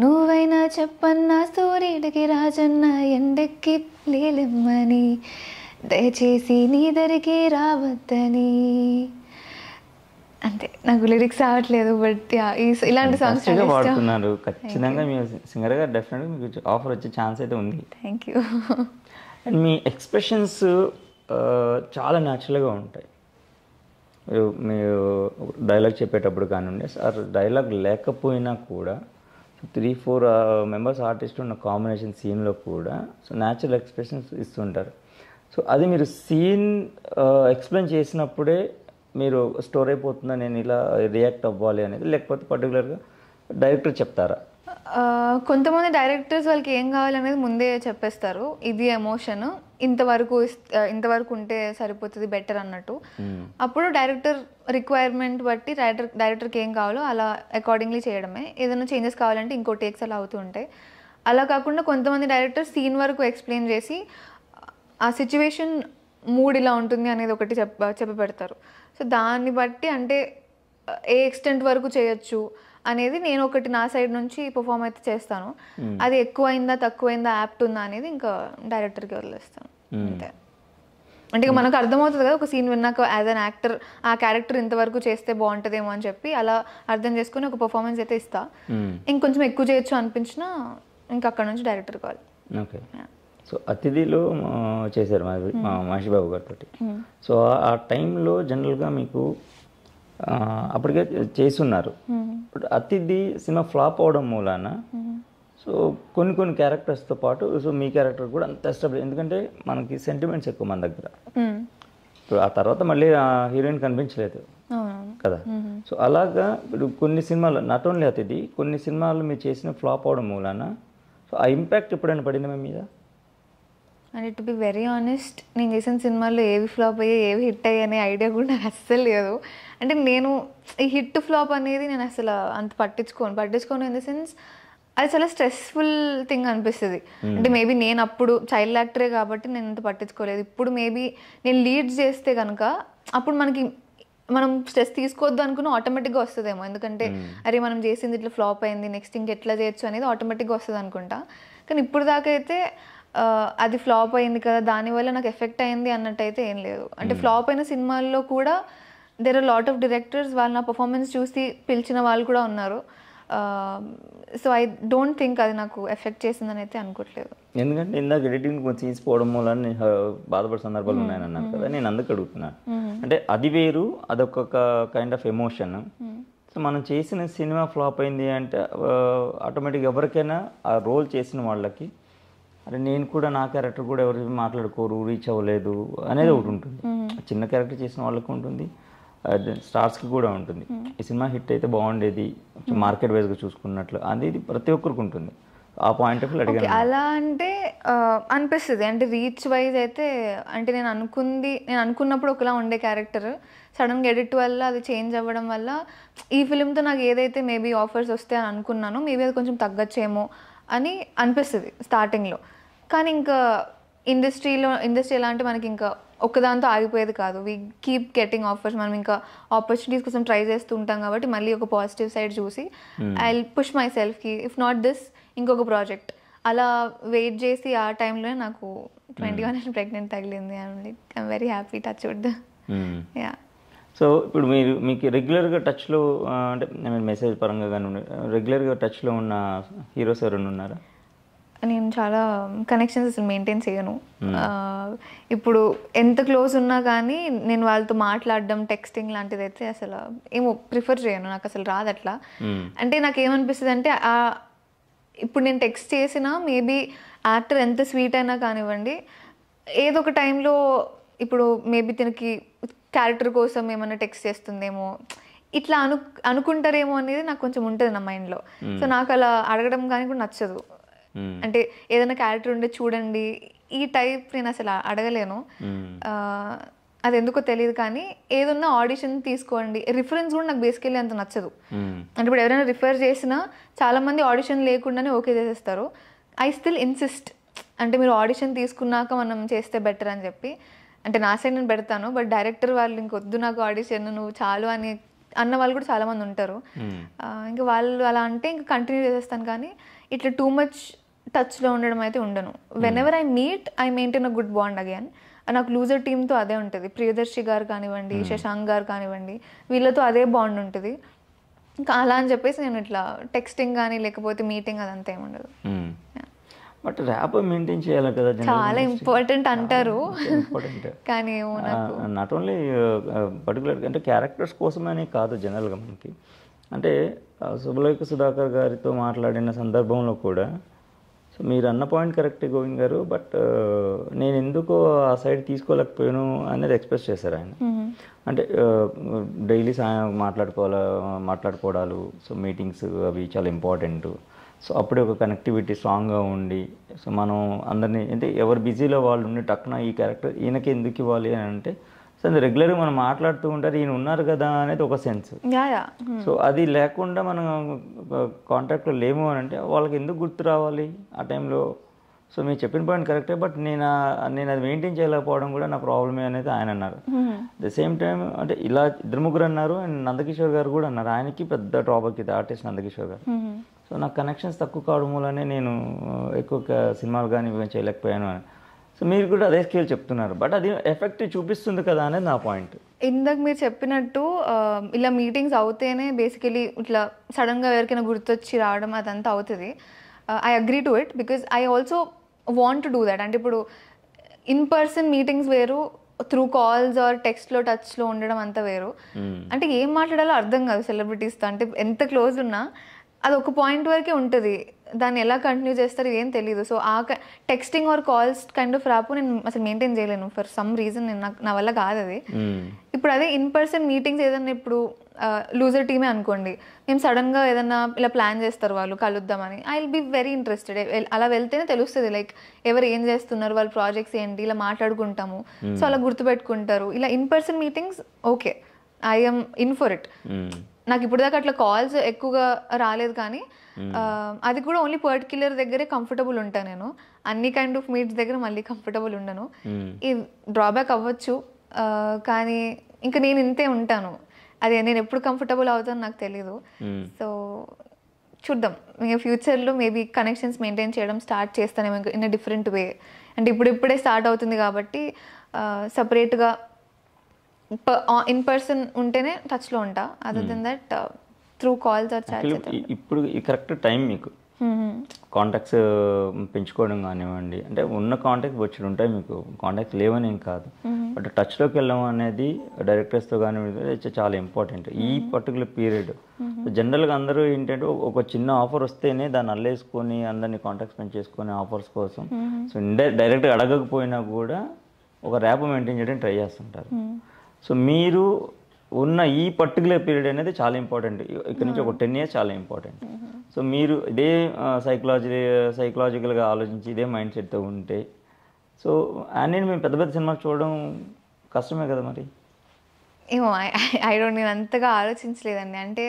B: నువ్వైనా చెప్పన్నా సూర్యుడికి రాజన్న ఎండెక్కి లేలెమ్మని, దయచేసి నీ దరికి రావద్దని. అంతే, నాకు లిరిక్స్ రావట్లేదు, బట్ ఇలాంటి సాంగ్స్
A: పాడుతున్నారు. ఖచ్చితంగా మీ సింగర్గా డెఫినెట్గా మీకు ఆఫర్ వచ్చే ఛాన్స్ అయితే ఉంది.
B: Thank you.
A: And me expressions చాలా న్యాచురల్గా ఉంటాయి. మీరు డైలాగ్ చెప్పేటప్పుడు కానివ్వండి, సార్ డైలాగ్ లేకపోయినా కూడా 3-4 మెంబర్స్ ఆర్టిస్ట్ ఉన్న కాంబినేషన్ సీన్లో కూడా సో న్యాచురల్ ఎక్స్ప్రెషన్స్ ఇస్తుంటారు. సో అది మీరు సీన్ ఎక్స్ప్లెయిన్ చేసినప్పుడే మీరు స్టోర్ అయిపోతుందా, నేను ఇలా రియాక్ట్ అవ్వాలి అనేది, లేకపోతే పర్టికులర్గా డైరెక్టర్ చెప్తారా?
B: కొంతమంది డైరెక్టర్స్ వాళ్ళకి ఏం కావాలనేది ముందే చెప్పేస్తారు. ఇది ఎమోషన్, ఇంతవరకు ఉంటే సరిపోతుంది బెటర్ అన్నట్టు. అప్పుడు డైరెక్టర్ రిక్వైర్మెంట్ బట్టి డైరెక్టర్కి ఏం కావాలో అలా అకార్డింగ్లీ చేయడమే. ఏదైనా చేంజెస్ కావాలంటే ఇంకో టేక్స్ అలా అవుతూ ఉంటాయి. అలా కాకుండా కొంతమంది డైరెక్టర్స్ సీన్ వరకు ఎక్స్ప్లెయిన్ చేసి ఆ సిచ్యువేషన్ మూడ్ ఇలా ఉంటుంది అనేది ఒకటి చెప్పి పెడతారు. సో దాన్ని బట్టి అంటే ఏ ఎక్స్టెంట్ వరకు చేయొచ్చు అనేది నేను ఒకటి నా సైడ్ నుంచి పర్ఫామ్ అయితే చేస్తాను. అది ఎక్కువైందా తక్కువైందా యాప్ట్ ఉందా అనేది ఇంకా డైరెక్టర్కి వదిలేస్తాను అంతే. అంటే ఇక మనకు అర్థమవుతుంది కదా, ఒక సీన్ విన్నాక యాజ్ అన్ యాక్టర్ ఆ క్యారెక్టర్ ఇంతవరకు చేస్తే బాగుంటుందేమో అని చెప్పి అలా అర్థం చేసుకుని ఒక పర్ఫార్మెన్స్ అయితే ఇస్తా. ఇంకొంచెం ఎక్కువ చేయొచ్చు అనిపించినా ఇంకా అక్కడ నుంచి డైరెక్టర్ కావాలి.
A: ఓకే. సో అతిథిలో చేశారు మా మహేష్ బాబు గారితో. సో ఆ టైంలో జనరల్గా మీకు అప్పటికే చేస్తున్నారు. బట్ అతిథి సినిమా ఫ్లాప్ అవడం మూలాన సో కొన్ని క్యారెక్టర్స్తో పాటు సో మీ క్యారెక్టర్ కూడా అంత ఎస్టాబ్లిష్, ఎందుకంటే మనకి సెంటిమెంట్స్ ఎక్కువ మన దగ్గర. ఇప్పుడు ఆ తర్వాత మళ్ళీ ఆ హీరోయిన్ కనిపించలేదు కదా. సో అలాగా ఇప్పుడు కొన్ని సినిమాలు, నాట్ ఓన్లీ అతిథి, కొన్ని సినిమాలు మీరు చేసిన ఫ్లాప్ అవడం మూలాన సో ఆ ఇంపాక్ట్ ఎప్పుడైనా పడింది మీ మీద?
B: And to be very honest, నేను చేసిన సినిమాల్లో ఏవి ఫ్లాప్ అయ్యాయి ఏవి హిట్ అయ్యాయి అనే ఐడియా కూడా నాకు అస్సలు లేదు. అంటే నేను ఈ హిట్ ఫ్లాప్ అనేది నేను అసలు అంత పట్టించుకోను ఇన్ ద సెన్స్ అది చాలా స్ట్రెస్ఫుల్ థింగ్ అనిపిస్తుంది. అంటే మేబీ నేను అప్పుడు చైల్డ్ యాక్టరే కాబట్టి నేను అంత పట్టించుకోలేదు. ఇప్పుడు మేబీ నేను లీడ్స్ చేస్తే కనుక అప్పుడు మనం స్ట్రెస్ తీసుకోవద్దు అనుకున్న ఆటోమేటిక్గా వస్తుందేమో. ఎందుకంటే అరే మనం చేసింది ఇట్లా ఫ్లాప్ అయింది, నెక్స్ట్ ఇంకెట్లా చేయొచ్చు అనేది ఆటోమేటిక్గా వస్తుంది అనుకుంటా. కానీ ఇప్పుడు దాకా అయితే అది ఫ్లాప్ అయింది కదా దానివల్ల నాకు ఎఫెక్ట్ అయింది అన్నట్టు అయితే ఏం లేదు. అంటే ఫ్లాప్ అయిన సినిమాల్లో కూడా there are lot of directors వాళ్ళు నా పర్ఫార్మెన్స్ చూసి పిలిచిన వాళ్ళు కూడా ఉన్నారు. సో ఐ డోంట్ థింక్ అది నాకు ఎఫెక్ట్ చేసిందని అయితే అనుకోవట్లేదు.
A: ఎందుకంటే ఇందాక ఎడిటింగ్ కొంచెం తీసిపోవడం మూలన నేను బాధపడే సందర్భాలు ఉన్నాయని అన్నాను కదా, నేను అందుకు అడుగుతున్నాను. అంటే అది వేరు, అదొక కైండ్ ఆఫ్ ఎమోషన్. సో మనం చేసిన సినిమా ఫ్లాప్ అయింది అంటే ఆటోమేటిక్గా ఎవరికైనా ఆ రోల్ చేసిన వాళ్ళకి అరే నేను కూడా నా క్యారెక్టర్ కూడా ఎవరు మాట్లాడుకోరు, రీచ్ అవ్వలేదు అనేది ఒకటి ఉంటుంది. చిన్న క్యారెక్టర్ చేసిన వాళ్ళకి ఉంటుంది, స్టార్స్కి కూడా ఉంటుంది. ఈ సినిమా హిట్ అయితే బాగుండేది మార్కెట్ వైజ్గా చూసుకున్నట్లు, అది ప్రతి ఒక్కరికి ఉంటుంది. ఆ పాయింట్ ఆఫ్ వ్యూ అడిగాను.
B: అలా అంటే అనిపిస్తుంది. అంటే రీచ్ వైజ్ అయితే అంటే నేను అనుకున్నప్పుడు ఒకలా ఉండే క్యారెక్టర్ సడన్గా ఎడిట్ వల్ల అది చేంజ్ అవ్వడం వల్ల ఈ ఫిలింతో నాకు ఏదైతే మేబీ ఆఫర్స్ వస్తాయి అని అనుకున్నానో మేబీ అది కొంచెం తగ్గచ్చేమో అని అనిపిస్తుంది స్టార్టింగ్లో. కానీ ఇంకా ఇండస్ట్రీ ఎలా అంటే మనకి ఇంకా ఒక్కదాంతో ఆగిపోయేది కాదు. We keep getting offers. మనం ఇంకా ఆపర్చునిటీస్ కోసం ట్రై చేస్తూ ఉంటాం కాబట్టి మళ్ళీ ఒక పాజిటివ్ సైడ్ చూసి ఐ విల్ పుష్ మై సెల్ఫ్కి, ఇఫ్ నాట్ దిస్ ఇంకొక ప్రాజెక్ట్ అలా వెయిట్ చేసి ఆ టైంలోనే నాకు 21 ప్రెగ్నెంట్ తగిలింది. I'm very happy, touch wood. Yeah.
A: So ఇప్పుడు మీకు రెగ్యులర్గా టచ్లో అంటే మెసేజ్ పరంగా కానీ రెగ్యులర్గా టచ్లో ఉన్న హీరోస్ ఎవరైనా ఉన్నారా?
B: నేను చాలా కనెక్షన్స్ అసలు మెయింటైన్ చేయను. ఇప్పుడు ఎంత క్లోజ్ ఉన్నా కానీ నేను వాళ్ళతో మాట్లాడడం, టెక్స్టింగ్ లాంటిది అయితే అసలు ఏమో ప్రిఫర్ చేయను. నాకు అసలు రాదు అట్లా. అంటే నాకు ఏమనిపిస్తుంది అంటే ఇప్పుడు నేను టెక్స్ట్ చేసినా మేబీ యాక్టర్ ఎంత స్వీట్ అయినా కానివ్వండి, ఏదో ఒక టైంలో ఇప్పుడు మేబీ తనకి క్యారెక్టర్ కోసం ఏమైనా టెక్స్ట్ చేస్తుందేమో ఇట్లా అనుకుంటారేమో అనేది నాకు కొంచెం ఉంటుంది నా మైండ్లో. సో నాకు అలా అడగడం కానీ కూడా నచ్చదు. అంటే ఏదైనా క్యారెక్టర్ ఉండే చూడండి ఈ టైప్ నేను అసలు అడగలేను. అది ఎందుకో తెలియదు. కానీ ఏదన్నా ఆడిషన్ తీసుకోండి, రిఫరెన్స్ కూడా నాకు బేసికల్లీ అంత నచ్చదు. అంటే ఇప్పుడు ఎవరైనా రిఫర్ చేసినా చాలామంది ఆడిషన్ లేకుండానే ఓకే చేసేస్తారు. ఐ స్టిల్ ఇన్సిస్ట్, అంటే మీరు ఆడిషన్ తీసుకున్నాక మనం చేస్తే బెటర్ అని చెప్పి. అంటే నా సైడ్ నేను పెడతాను, బట్ డైరెక్టర్ వాళ్ళు ఇంకొద్దు నాకు ఆడిషన్ నువ్వు చాలు అని అన్న వాళ్ళు కూడా చాలామంది ఉంటారు. ఇంకా వాళ్ళు అలా అంటే ఇంకా కంటిన్యూ చేసేస్తాను. కానీ ఇట్లా టూ మచ్ టచ్లో ఉండడం అయితే ఉండను. When ever I meet I maintain a good bond again. నాకు లూజర్ టీమ్తో అదే ఉంటుంది. ప్రియదర్శి గారు కానివ్వండి, శశాంక్ గారు కానివ్వండి, వీళ్ళతో అదే బాండ్ ఉంటుంది. ఇంకా అలా అని చెప్పేసి నేను ఇట్లా టెక్స్టింగ్ కానీ లేకపోతే మీటింగ్ అదంతా ఏముండదు.
A: బట్ ర్యాప్ మెయింటైన్ చేయాలి కదా,
B: చాలా ఇంపార్టెంట్ అంటారు. కానీ
A: నాట్ ఓన్లీ పర్టికులర్ అంటే క్యారెక్టర్స్ కోసమనే కాదు, జనరల్గా మనకి అంటే శుభలేఖ సుధాకర్ గారితో మాట్లాడిన సందర్భంలో కూడా సో మీరు అన్న పాయింట్ కరెక్టే గోవింద్ గారు, బట్ నేను ఎందుకో ఆ సైడ్ తీసుకోలేకపోయాను అనేది ఎక్స్ప్రెస్ చేశారు ఆయన. అంటే డైలీ మాట్లాడుకోవడాలు, సో మీటింగ్స్ అవి చాలా ఇంపార్టెంట్. సో అప్పుడే ఒక కనెక్టివిటీ స్ట్రాంగ్గా ఉండి, సో మనం అందరినీ అంటే ఎవరు బిజీలో వాళ్ళు ఉండి టక్కున ఈ క్యారెక్టర్ ఈయనకి ఎందుకు ఇవ్వాలి అని అంటే, సో రెగ్యులర్గా మనం మాట్లాడుతూ ఉంటారు, ఈయన ఉన్నారు కదా అనేది ఒక సెన్స్. సో అది లేకుండా మనం కాంటాక్ట్లో లేము అని అంటే వాళ్ళకి ఎందుకు గుర్తు రావాలి ఆ టైంలో? సో మీరు చెప్పిన పాయింట్ కరెక్టే, బట్ నేను అది మెయింటైన్ చేయలేకపోవడం కూడా నా ప్రాబ్లమే అనేది ఆయన అన్నారు. ద సేమ్ టైం అంటే ఇలా ఇద్దరు ముగ్గురు అన్నారు, అండ్ నందకిషోర్ గారు కూడా అన్నారు ఆయనకి పెద్ద డ్రాబ్యాక్ ఇది ఆర్టిస్ట్ నందకిషోర్ గారు. సో నాకు కనెక్షన్స్ తక్కువ కావడం వల్లనే నేను ఎక్కువ సినిమాలు కానీ ఇవి చేయలేకపోయాను అని. సో మీరు కూడా అదే స్కేల్ చెప్తున్నారు, బట్ అది ఎఫెక్ట్ చూపిస్తుంది కదా అనేది నా పాయింట్.
B: ఇందాక మీరు చెప్పినట్టు ఇలా మీటింగ్స్ అవుతేనే బేసికలీ ఇట్లా సడన్గా ఎవరికైనా గుర్తొచ్చి రావడం అదంతా అవుతుంది. I agree to it because I also want to do that. అంటే ఇప్పుడు ఇన్ పర్సన్ మీటింగ్స్ వేరు, త్రూ కాల్స్ ఆర్ టెక్స్ట్లో టచ్లో ఉండడం అంతా వేరు. అంటే ఏం మాట్లాడాలో అర్థం కాదు సెలబ్రిటీస్తో. అంటే ఎంత క్లోజ్ ఉన్నా అది ఒక పాయింట్ వరకే ఉంటుంది, దాన్ని ఎలా కంటిన్యూ చేస్తారు ఏం తెలియదు. సో ఆ texting or calls kind of rap నేను అసలు మెయింటైన్ చేయలేను ఫర్ సమ్ రీజన్. నా వల్ల కాదు అది. ఇప్పుడు అదే ఇన్ పర్సన్ మీటింగ్స్ ఏదన్నా ఇప్పుడు లూజర్ టీమే అనుకోండి, మేము సడన్గా ఏదన్నా ఇలా ప్లాన్ చేస్తారు వాళ్ళు కలుద్దామని, I will be very interested. అలా వెళ్తేనే తెలుస్తుంది లైక్ ఎవరు ఏం చేస్తున్నారు, వాళ్ళ ప్రాజెక్ట్స్ ఏంటి, ఇలా మాట్లాడుకుంటాము. సో అలా గుర్తుపెట్టుకుంటారు. ఇలా in person meetings okay, I'm in for it. నాకు ఇప్పుడు దాకా అట్లా కాల్స్ ఎక్కువగా రాలేదు, కానీ అది కూడా ఓన్లీ పర్టిక్యులర్ దగ్గరే కంఫర్టబుల్ ఉంటాను నేను. అన్ని కైండ్ ఆఫ్ మీట్స్ దగ్గర మళ్ళీ కంఫర్టబుల్ ఉండను. ఈ డ్రాబ్యాక్ అవ్వచ్చు, కానీ ఇంకా నేను ఇంతే ఉంటాను. అదే నేను ఎప్పుడు కంఫర్టబుల్ అవుతాను నాకు తెలీదు. సో చూద్దాం, ఇంకా ఫ్యూచర్లో మేబీ కనెక్షన్స్ మెయింటైన్ చేయడం స్టార్ట్ చేస్తానేమో ఇన్ అ డిఫరెంట్ వే. అంటే ఇప్పుడే స్టార్ట్ అవుతుంది కాబట్టి సపరేట్గా ఇన్ పర్సన్ ఉంటేనే టచ్లో ఉంటా. Other than that through calls or chats.
A: ఇప్పుడు ఈ కరెక్ట్ టైం మీకు కాంటాక్ట్స్ పెంచుకోవడం కానివ్వండి, అంటే ఉన్న కాంటాక్ట్స్ వచ్చి ఉంటాయి మీకు, కాంటాక్ట్స్ లేవని ఏం కాదు, బట్ టచ్లోకి వెళ్ళడం అనేది డైరెక్టర్స్తో కానివ్వండి చాలా ఇంపార్టెంట్ ఈ పర్టికులర్ పీరియడ్. జనరల్గా అందరూ ఏంటంటే ఒక చిన్న ఆఫర్ వస్తేనే దాన్ని అల్లేసుకొని అందరినీ కాంటాక్ట్స్ పెంచేసుకొని ఆఫర్స్ కోసం, సో డైరెక్ట్గా అడగకపోయినా కూడా ఒక ర్యాప్ మెయింటైన్ చేయడానికి ట్రై చేస్తుంటారు. సో మీరు ఉన్న ఈ పర్టికులర్ పీరియడ్ అనేది చాలా ఇంపార్టెంట్. ఇక్కడ నుంచి ఒక 10 years చాలా ఇంపార్టెంట్. సో మీరు ఇదే సైకలాజికల్గా ఆలోచించి ఇదే మైండ్ సెట్తో ఉంటే, సో నేను మేము పెద్ద సినిమాలు చూడడం కష్టమే కదా మరి.
B: ఏమో నేను అంతగా ఆలోచించలేదండి. అంటే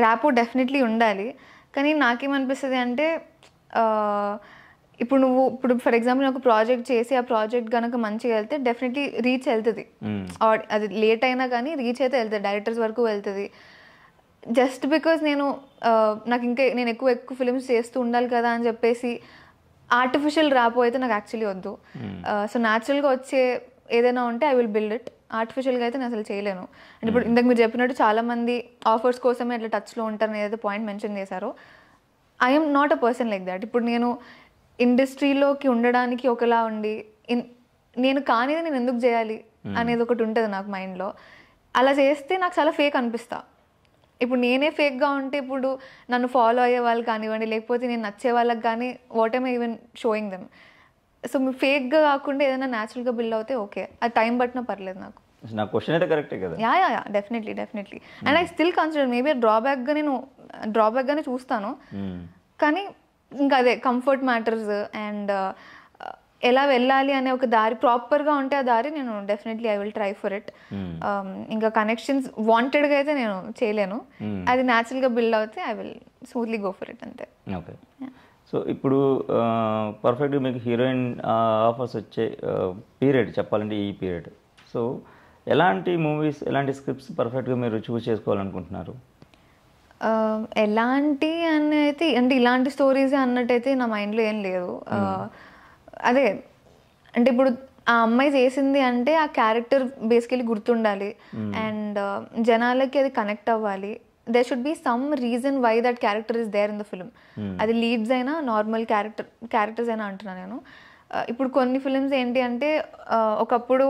B: ర్యాపో డెఫినెట్లీ ఉండాలి, కానీ నాకేమనిపిస్తుంది అంటే ఇప్పుడు ఫర్ ఎగ్జాంపుల్ ఒక ప్రాజెక్ట్ చేసి ఆ ప్రాజెక్ట్ కనుక మంచిగా వెళ్తే డెఫినెట్లీ రీచ్ వెళ్తుంది. అది లేట్ అయినా కానీ రీచ్ అయితే వెళ్తుంది, డైరెక్టర్స్ వరకు వెళ్తుంది. జస్ట్ బికాజ్ నాకు నేను ఎక్కువ ఫిల్మ్స్ చేస్తూ ఉండాలి కదా అని చెప్పేసి ఆర్టిఫిషియల్ ర్యాపో అయితే నాకు యాక్చువల్లీ వద్దు. సో న్యాచురల్గా వచ్చే ఏదైనా ఉంటే ఐ విల్ బిల్డ్ ఇట్. ఆర్టిఫిషియల్గా అయితే నేను అసలు చేయలేను. అంటే ఇప్పుడు ఇందాక మీరు చెప్పినట్టు చాలామంది ఆఫర్స్ కోసమే అట్లా టచ్లో ఉంటారని ఏదైతే పాయింట్ మెన్షన్ చేశారో, I'm not a person like that. ఇప్పుడు నేను ఇండస్ట్రీలోకి ఉండడానికి ఒకలా ఉండి నేను కానిది నేను ఎందుకు చేయాలి అనేది ఒకటి ఉంటుంది నాకు మైండ్లో. అలా చేస్తే నాకు చాలా ఫేక్ అనిపిస్తా. ఇప్పుడు నేనే ఫేక్గా ఉంటే ఇప్పుడు నన్ను ఫాలో అయ్యే వాళ్ళు కానివ్వండి, లేకపోతే నేను నచ్చే వాళ్ళకి కానీ what I'm even showing them. So మీరు ఫేక్గా కాకుండా ఏదైనా న్యాచురల్గా బిల్డ్ అవుతే ఓకే, అది టైం పట్టినా పర్లేదు నాకు.
A: నా క్వశ్చన్ అయితే కరెక్టే కదా.
B: Yeah definitely. And I still consider maybe డ్రాబ్యాక్గానే చూస్తాను, కానీ ఇంకా అదే కంఫర్ట్ మ్యాటర్స్ అండ్ ఎలా వెళ్ళాలి అనే ఒక దారి ప్రాపర్గా ఉంటే ఆ దారి నేను definitely I will try for it. ఇంకా కనెక్షన్స్ వాంటెడ్గా అయితే నేను చేయలేను, అది న్యాచురల్గా బిల్డ్ అవుతే I will smoothly go for it అంతే.
A: ఓకే. సో ఇప్పుడు పర్ఫెక్ట్గా మీకు హీరోయిన్ ఆఫర్స్ వచ్చే పీరియడ్ చెప్పాలంటే ఈ పీరియడ్. సో ఎలాంటి మూవీస్ ఎలాంటి స్క్రిప్ట్స్ పర్ఫెక్ట్గా మీరు చూస్ చేసుకోవాలనుకుంటున్నారు?
B: ఎలాంటి అని అయితే అంటే ఇలాంటి స్టోరీస్ అన్నట్టయితే నా మైండ్లో ఏం లేదు. అదే అంటే ఇప్పుడు ఆ అమ్మాయి చేసింది అంటే ఆ క్యారెక్టర్ బేసికలీ గుర్తుండాలి అండ్ జనాలకి అది కనెక్ట్ అవ్వాలి. there should be some reason why that character is there in the film. అది లీడ్స్ అయినా నార్మల్ క్యారెక్టర్స్ అయినా అంటున్నాను నేను. ఇప్పుడు ఫిల్మ్స్ ఏంటి అంటే ఒకప్పుడు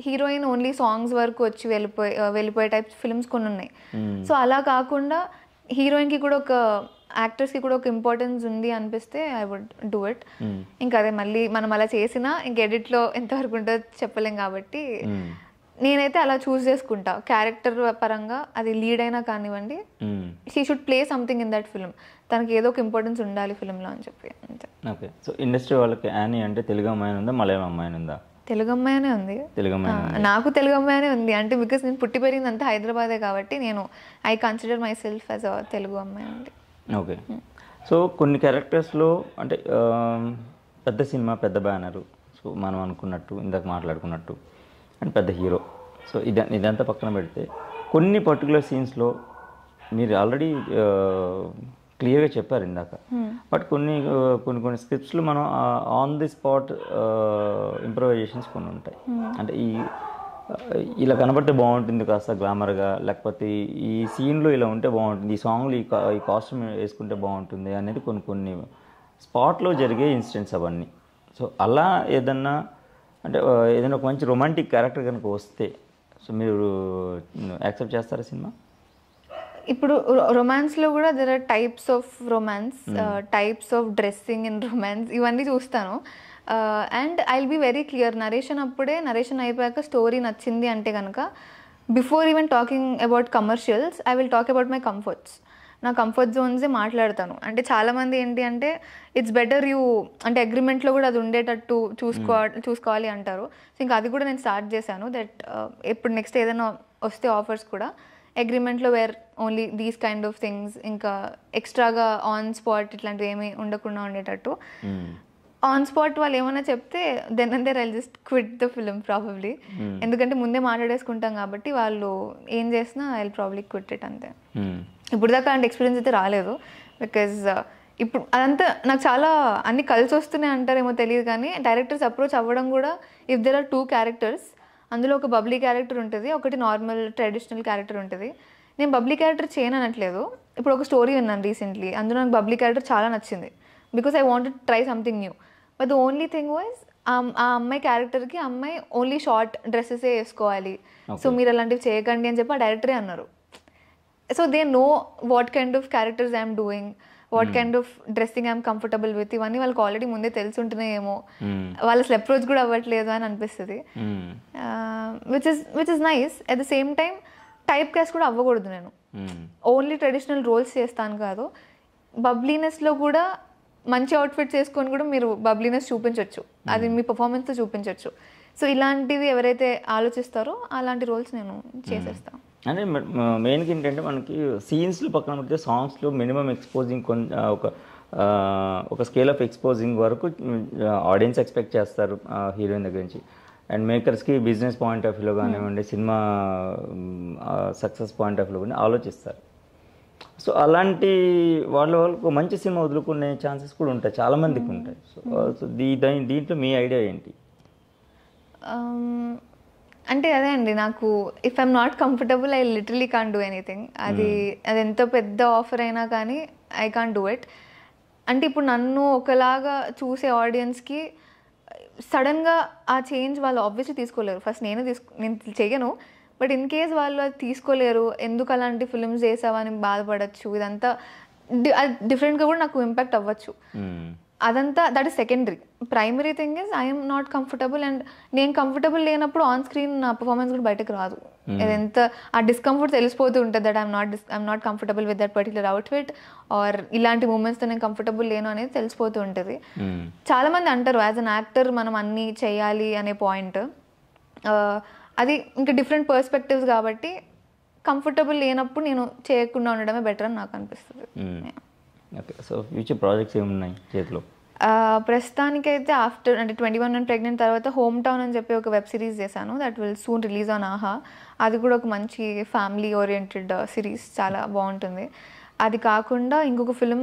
B: హీరోయిన్ ఓన్లీ సాంగ్స్ వరకు వచ్చి వెళ్ళిపోయే టైప్ ఫిల్మ్స్ కొన్ని ఉన్నాయి. సో అలా కాకుండా హీరోయిన్కి కూడా ఒక యాక్టర్స్కి కూడా ఒక ఇంపార్టెన్స్ ఉంది అనిపిస్తే ఐ వుడ్ డూ ఇట్. ఇంకా అదే మళ్ళీ మనం అలా చేసినా ఇంక ఎడిట్లో ఎంతవరకు ఉంటుందో చెప్పలేం కాబట్టి నేనైతే అలా చూస్ చేసుకుంటా. క్యారెక్టర్ పరంగా అది లీడ్ అయినా కానివ్వండి, she should play something in that film, తనకి ఏదో ఒక ఇంపార్టెన్స్ ఉండాలి ఫిల్మ్లో అని చెప్పి అంతే.
A: ఓకే. సో ఇండస్ట్రీ వాళ్ళకి యానీ అంటే తెలుగు అమ్మాయి ఉందా, మలయాళం అమ్మాయి ఉందా?
B: తెలుగు అమ్మాయినే ఉంది.
A: తెలుగు అమ్మాయి
B: నాకు తెలుగు అమ్మాయినే ఉంది అంటే బికాస్ నేను పుట్టి పెరిగింది అంతా హైదరాబాదే కాబట్టి నేను I consider my self as a Telugu అమ్మాయి ఉంది.
A: ఓకే. సో కొన్ని క్యారెక్టర్స్లో అంటే పెద్ద సినిమా, పెద్ద బ్యానరు, సో మనం అనుకున్నట్టు ఇందాక మాట్లాడుకున్నట్టు అండ్ పెద్ద హీరో, సో ఇదంతా పక్కన పెడితే కొన్ని పర్టికులర్ సీన్స్లో మీరు ఆల్రెడీ క్లియర్గా చెప్పారు ఇందాక, బట్ కొన్ని స్క్రిప్ట్స్లో మనం ఆన్ ది స్పాట్ ఇంప్రవైజేషన్స్ కొన్ని ఉంటాయి. అంటే ఇలా కనబడితే బాగుంటుంది కాస్త గ్లామర్గా, లేకపోతే ఈ సీన్లో ఇలా ఉంటే బాగుంటుంది, ఈ సాంగ్లో ఈ కాస్ట్యూమ్ వేసుకుంటే బాగుంటుంది అనేది కొన్ని స్పాట్లో జరిగే ఇన్సిడెంట్స్ అవన్నీ. సో అలా ఏదన్నా అంటే ఏదైనా ఒక మంచి రొమాంటిక్ క్యారెక్టర్ కనుక వస్తే సో మీరు యాక్సెప్ట్ చేస్తారా సినిమా?
B: ఇప్పుడు రొమాన్స్లో కూడా there are types of romance, types of dressing in romance, ఇవన్నీ చూస్తాను. And I will be very clear, narration అయిపోయాక స్టోరీ నచ్చింది అంటే కనుక before even talking about commercials I will talk about my comforts. నా కంఫర్ట్ జోన్సే మాట్లాడతాను. అంటే చాలామంది ఏంటి అంటే ఇట్స్ బెటర్ యూ అంటే అగ్రిమెంట్లో కూడా అది ఉండేటట్టు చూసుకోవాలి అంటారు. సో ఇంకా అది కూడా నేను స్టార్ట్ చేశాను దట్ ఇప్పుడు నెక్స్ట్ ఏదైనా వస్తే ఆఫర్స్ కూడా అగ్రిమెంట్లో where only these kind of things, ఇంకా ఎక్స్ట్రాగా ఆన్ స్పాట్ ఇట్లాంటివి ఏమీ ఉండకుండా ఉండేటట్టు. ఆన్ స్పాట్ వాళ్ళు ఏమైనా చెప్తే then and there I just quit the film probably, ఎందుకంటే ముందే మాట్లాడేసుకుంటాం కాబట్టి వాళ్ళు ఏం చేసినా I will probably quit it అంతే. ఇప్పుడు దాకా అలాంటి ఎక్స్పీరియన్స్ అయితే రాలేదు బికాజ్ ఇప్పుడు అదంతా నాకు చాలా అన్ని కలిసి వస్తున్నాయి అంటారేమో తెలియదు, కానీ డైరెక్టర్స్ అప్రోచ్ అవ్వడం కూడా ఇఫ్ దెర్ ఆర్ 2 క్యారెక్టర్స్, అందులో ఒక బబ్లీ క్యారెక్టర్ ఉంటుంది, ఒకటి నార్మల్ ట్రెడిషనల్ క్యారెక్టర్ ఉంటుంది. నేను బబ్లీ క్యారెక్టర్ చేయను అనట్లేదు. ఇప్పుడు ఒక స్టోరీ విన్నాను రీసెంట్లీ, అందులో నాకు బబ్లీ క్యారెక్టర్ చాలా నచ్చింది because I want try something new. But the only thing was ఆ అమ్మాయి క్యారెక్టర్కి అమ్మాయి ఓన్లీ షార్ట్ డ్రెస్సెసే వేసుకోవాలి, సో మీరు అలాంటివి చేయకండి అని చెప్పి ఆ డైరెక్టరే అన్నారు. So they know what kind of characters I'm doing, what kind of dressing I'm comfortable with, ఇవన్నీ వాళ్ళకి ఆల్రెడీ ముందే తెలిసి ఉంటున్నాయేమో, వాళ్ళు అసలు అప్రోచ్ కూడా అవ్వట్లేదు అని అనిపిస్తుంది. Which is nice. At the same time type caste కూడా అవ్వకూడదు. నేను ఓన్లీ ట్రెడిషనల్ రోల్స్ చేస్తాను కాదు, బబ్లీనెస్లో కూడా మంచి అవుట్ఫిట్స్ వేసుకొని కూడా మీరు బబ్లీనెస్ చూపించవచ్చు, అది మీ పర్ఫార్మెన్స్తో చూపించవచ్చు. సో ఇలాంటివి ఎవరైతే ఆలోచిస్తారో అలాంటి రోల్స్ నేను చేసేస్తాను.
A: అంటే మెయిన్గా ఏంటంటే మనకి సీన్స్లో పక్కన పెడితే సాంగ్స్లో మినిమం ఎక్స్పోజింగ్ ఒక స్కేల్ ఆఫ్ ఎక్స్పోజింగ్ వరకు ఆడియన్స్ ఎక్స్పెక్ట్ చేస్తారు హీరోయిన్ దగ్గర నుంచి. అండ్ మేకర్స్కి బిజినెస్ పాయింట్ ఆఫ్ వ్యూలో కానివ్వండి, సినిమా సక్సెస్ పాయింట్ ఆఫ్ వ్యూలో కానీ ఆలోచిస్తారు. సో అలాంటి వాళ్ళకు మంచి సినిమా వదులుకునే ఛాన్సెస్ కూడా ఉంటాయి, చాలామందికి ఉంటాయి. సో దీంట్లో మీ ఐడియా ఏంటి?
B: అంటే అదే అండి, నాకు if I'm not comfortable I literally can't do anything. అది ఎంత పెద్ద ఆఫర్ అయినా కానీ ఐ కాంట్ డూ ఇట్. అంటే ఇప్పుడు నన్ను ఒకలాగా చూసే ఆడియన్స్కి సడన్గా ఆ చేంజ్ వాళ్ళు ఆబ్వియస్లీ తీసుకోలేరు. ఫస్ట్ నేను చెయ్యను, బట్ ఇన్ కేస్ వాళ్ళు అది తీసుకోలేరు, ఎందుకు అలాంటి ఫిల్మ్స్ చేసావని బాధపడచ్చు. ఇదంతా డిఫరెంట్గా కూడా నాకు ఇంపాక్ట్ అవ్వచ్చు. అదంతా that is secondary. Primary thing is I'm not comfortable, and నేను కంఫర్టబుల్ లేనప్పుడు ఆన్ స్క్రీన్ నా పర్ఫార్మెన్స్ కూడా బయటకు రాదు. ఎంత ఆ డిస్కంఫర్ట్ తెలిసిపోతూ ఉంటుంది that I'm not comfortable with that particular అవుట్ఫిట్, ఆర్ ఇలాంటి మూమెంట్స్తో నేను కంఫర్టబుల్ లేను అనేది తెలిసిపోతూ ఉంటుంది. చాలామంది అంటారు యాజ్ అన్ యాక్టర్ మనం అన్నీ చేయాలి అనే పాయింట్, అది ఇంకా డిఫరెంట్ పర్స్పెక్టివ్స్ కాబట్టి కంఫర్టబుల్ లేనప్పుడు నేను చేయకుండా ఉండడమే బెటర్ అని నాకు అనిపిస్తుంది.
A: ఓకే. సో ఫ్యూచర్ ప్రాజెక్ట్స్ ఏమున్నాయి చేతిలో?
B: ప్రస్తుతానికైతే ఆఫ్టర్ అంటే 21 ప్రెగ్నెంట్ తర్వాత హోమ్ టౌన్ అని చెప్పి ఒక వెబ్ సిరీస్ చేశాను, that will soon release on ఆహా. అది కూడా ఒక మంచి ఫ్యామిలీ ఓరియంటెడ్ సిరీస్, చాలా బాగుంటుంది. అది కాకుండా ఇంకొక ఫిలిం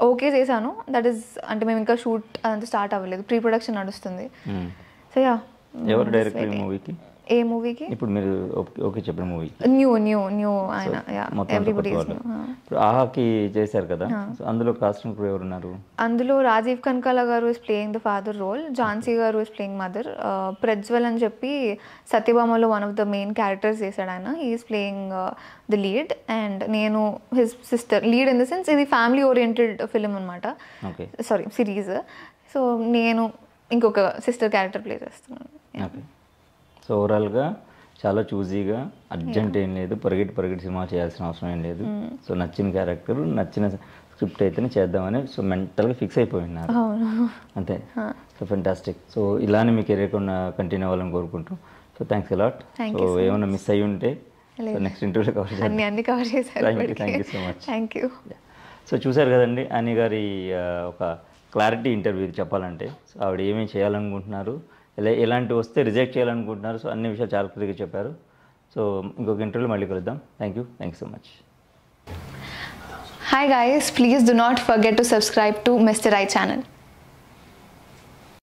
B: ఓకే చేశాను, దట్ ఈస్ అంటే మేము ఇంకా షూట్ అదంతా స్టార్ట్ అవ్వలేదు, ప్రీ ప్రొడక్షన్ నడుస్తుంది. So yeah.
A: ఎవరు డైరెక్టర్ ఈ మూవీకి?
B: ఏ మూవీకి?
A: ఇప్పుడు మీరు ఓకే చెప్పిన మూవీ
B: న్యూ ఆయన ఎవ్రీబడి
A: ఇప్పుడు ఆహాకి చేశారు కదా, సో అందులో కాస్టింగ్ క్రూ ఎవరు ఉన్నారు?
B: అందులో Rajeev Kanakala garu is playing the father role, Jhansi garu is playing mother, Prajwal అని చెప్పి సత్యభామలో one of the main characters చేశాడు ఆయన, is playing the lead, and నేను his sister. Lead in the sense ఇది ఫ్యామిలీ ఓరియంటెడ్ ఫిలిం అనమాట, సారీ సిరీస్. సో నేను ఇంకొక సిస్టర్ క్యారెక్టర్ ప్లే చేస్తున్నాను.
A: ఓకే, సో ఓవరాల్గా చాలా చూజీగా, అర్జెంట్ ఏం లేదు, పరిగెట్టి సినిమా చేయాల్సిన అవసరం ఏం లేదు. సో నచ్చిన క్యారెక్టర్, నచ్చిన స్క్రిప్ట్ అయితేనే చేద్దామని సో మెంటల్గా ఫిక్స్ అయిపోయినారు అంతే. So fantastic. సో ఇలానే మీ కెరీర్ కంటిన్యూ అవ్వాలని కోరుకుంటాం. So thanks a lot. సో ఏమైనా మిస్ అయ్యి ఉంటే నెక్స్ట్ ఇంటర్వ్యూలో కవర్ చేస్తాం. Thank you so much.
B: Thank you.
A: So చూశారు కదండి అని గారి ఒక క్లారిటీ ఇంటర్వ్యూ చెప్పాలంటే. సో ఆవిడ ఏమేమి చేయాలనుకుంటున్నారు, ఎలాంటి వస్తే రిజెక్ట్ చేయాలనుకుంటున్నారు, సో అన్ని విషయాలు చాలా క్లియర్గా చెప్పారు. సో ఇంకొక ఇంటర్వ్యూలో మళ్ళీ కలుద్దాం. Thank you so much.
B: Hi guys, please do not forget to subscribe to Mr. I channel.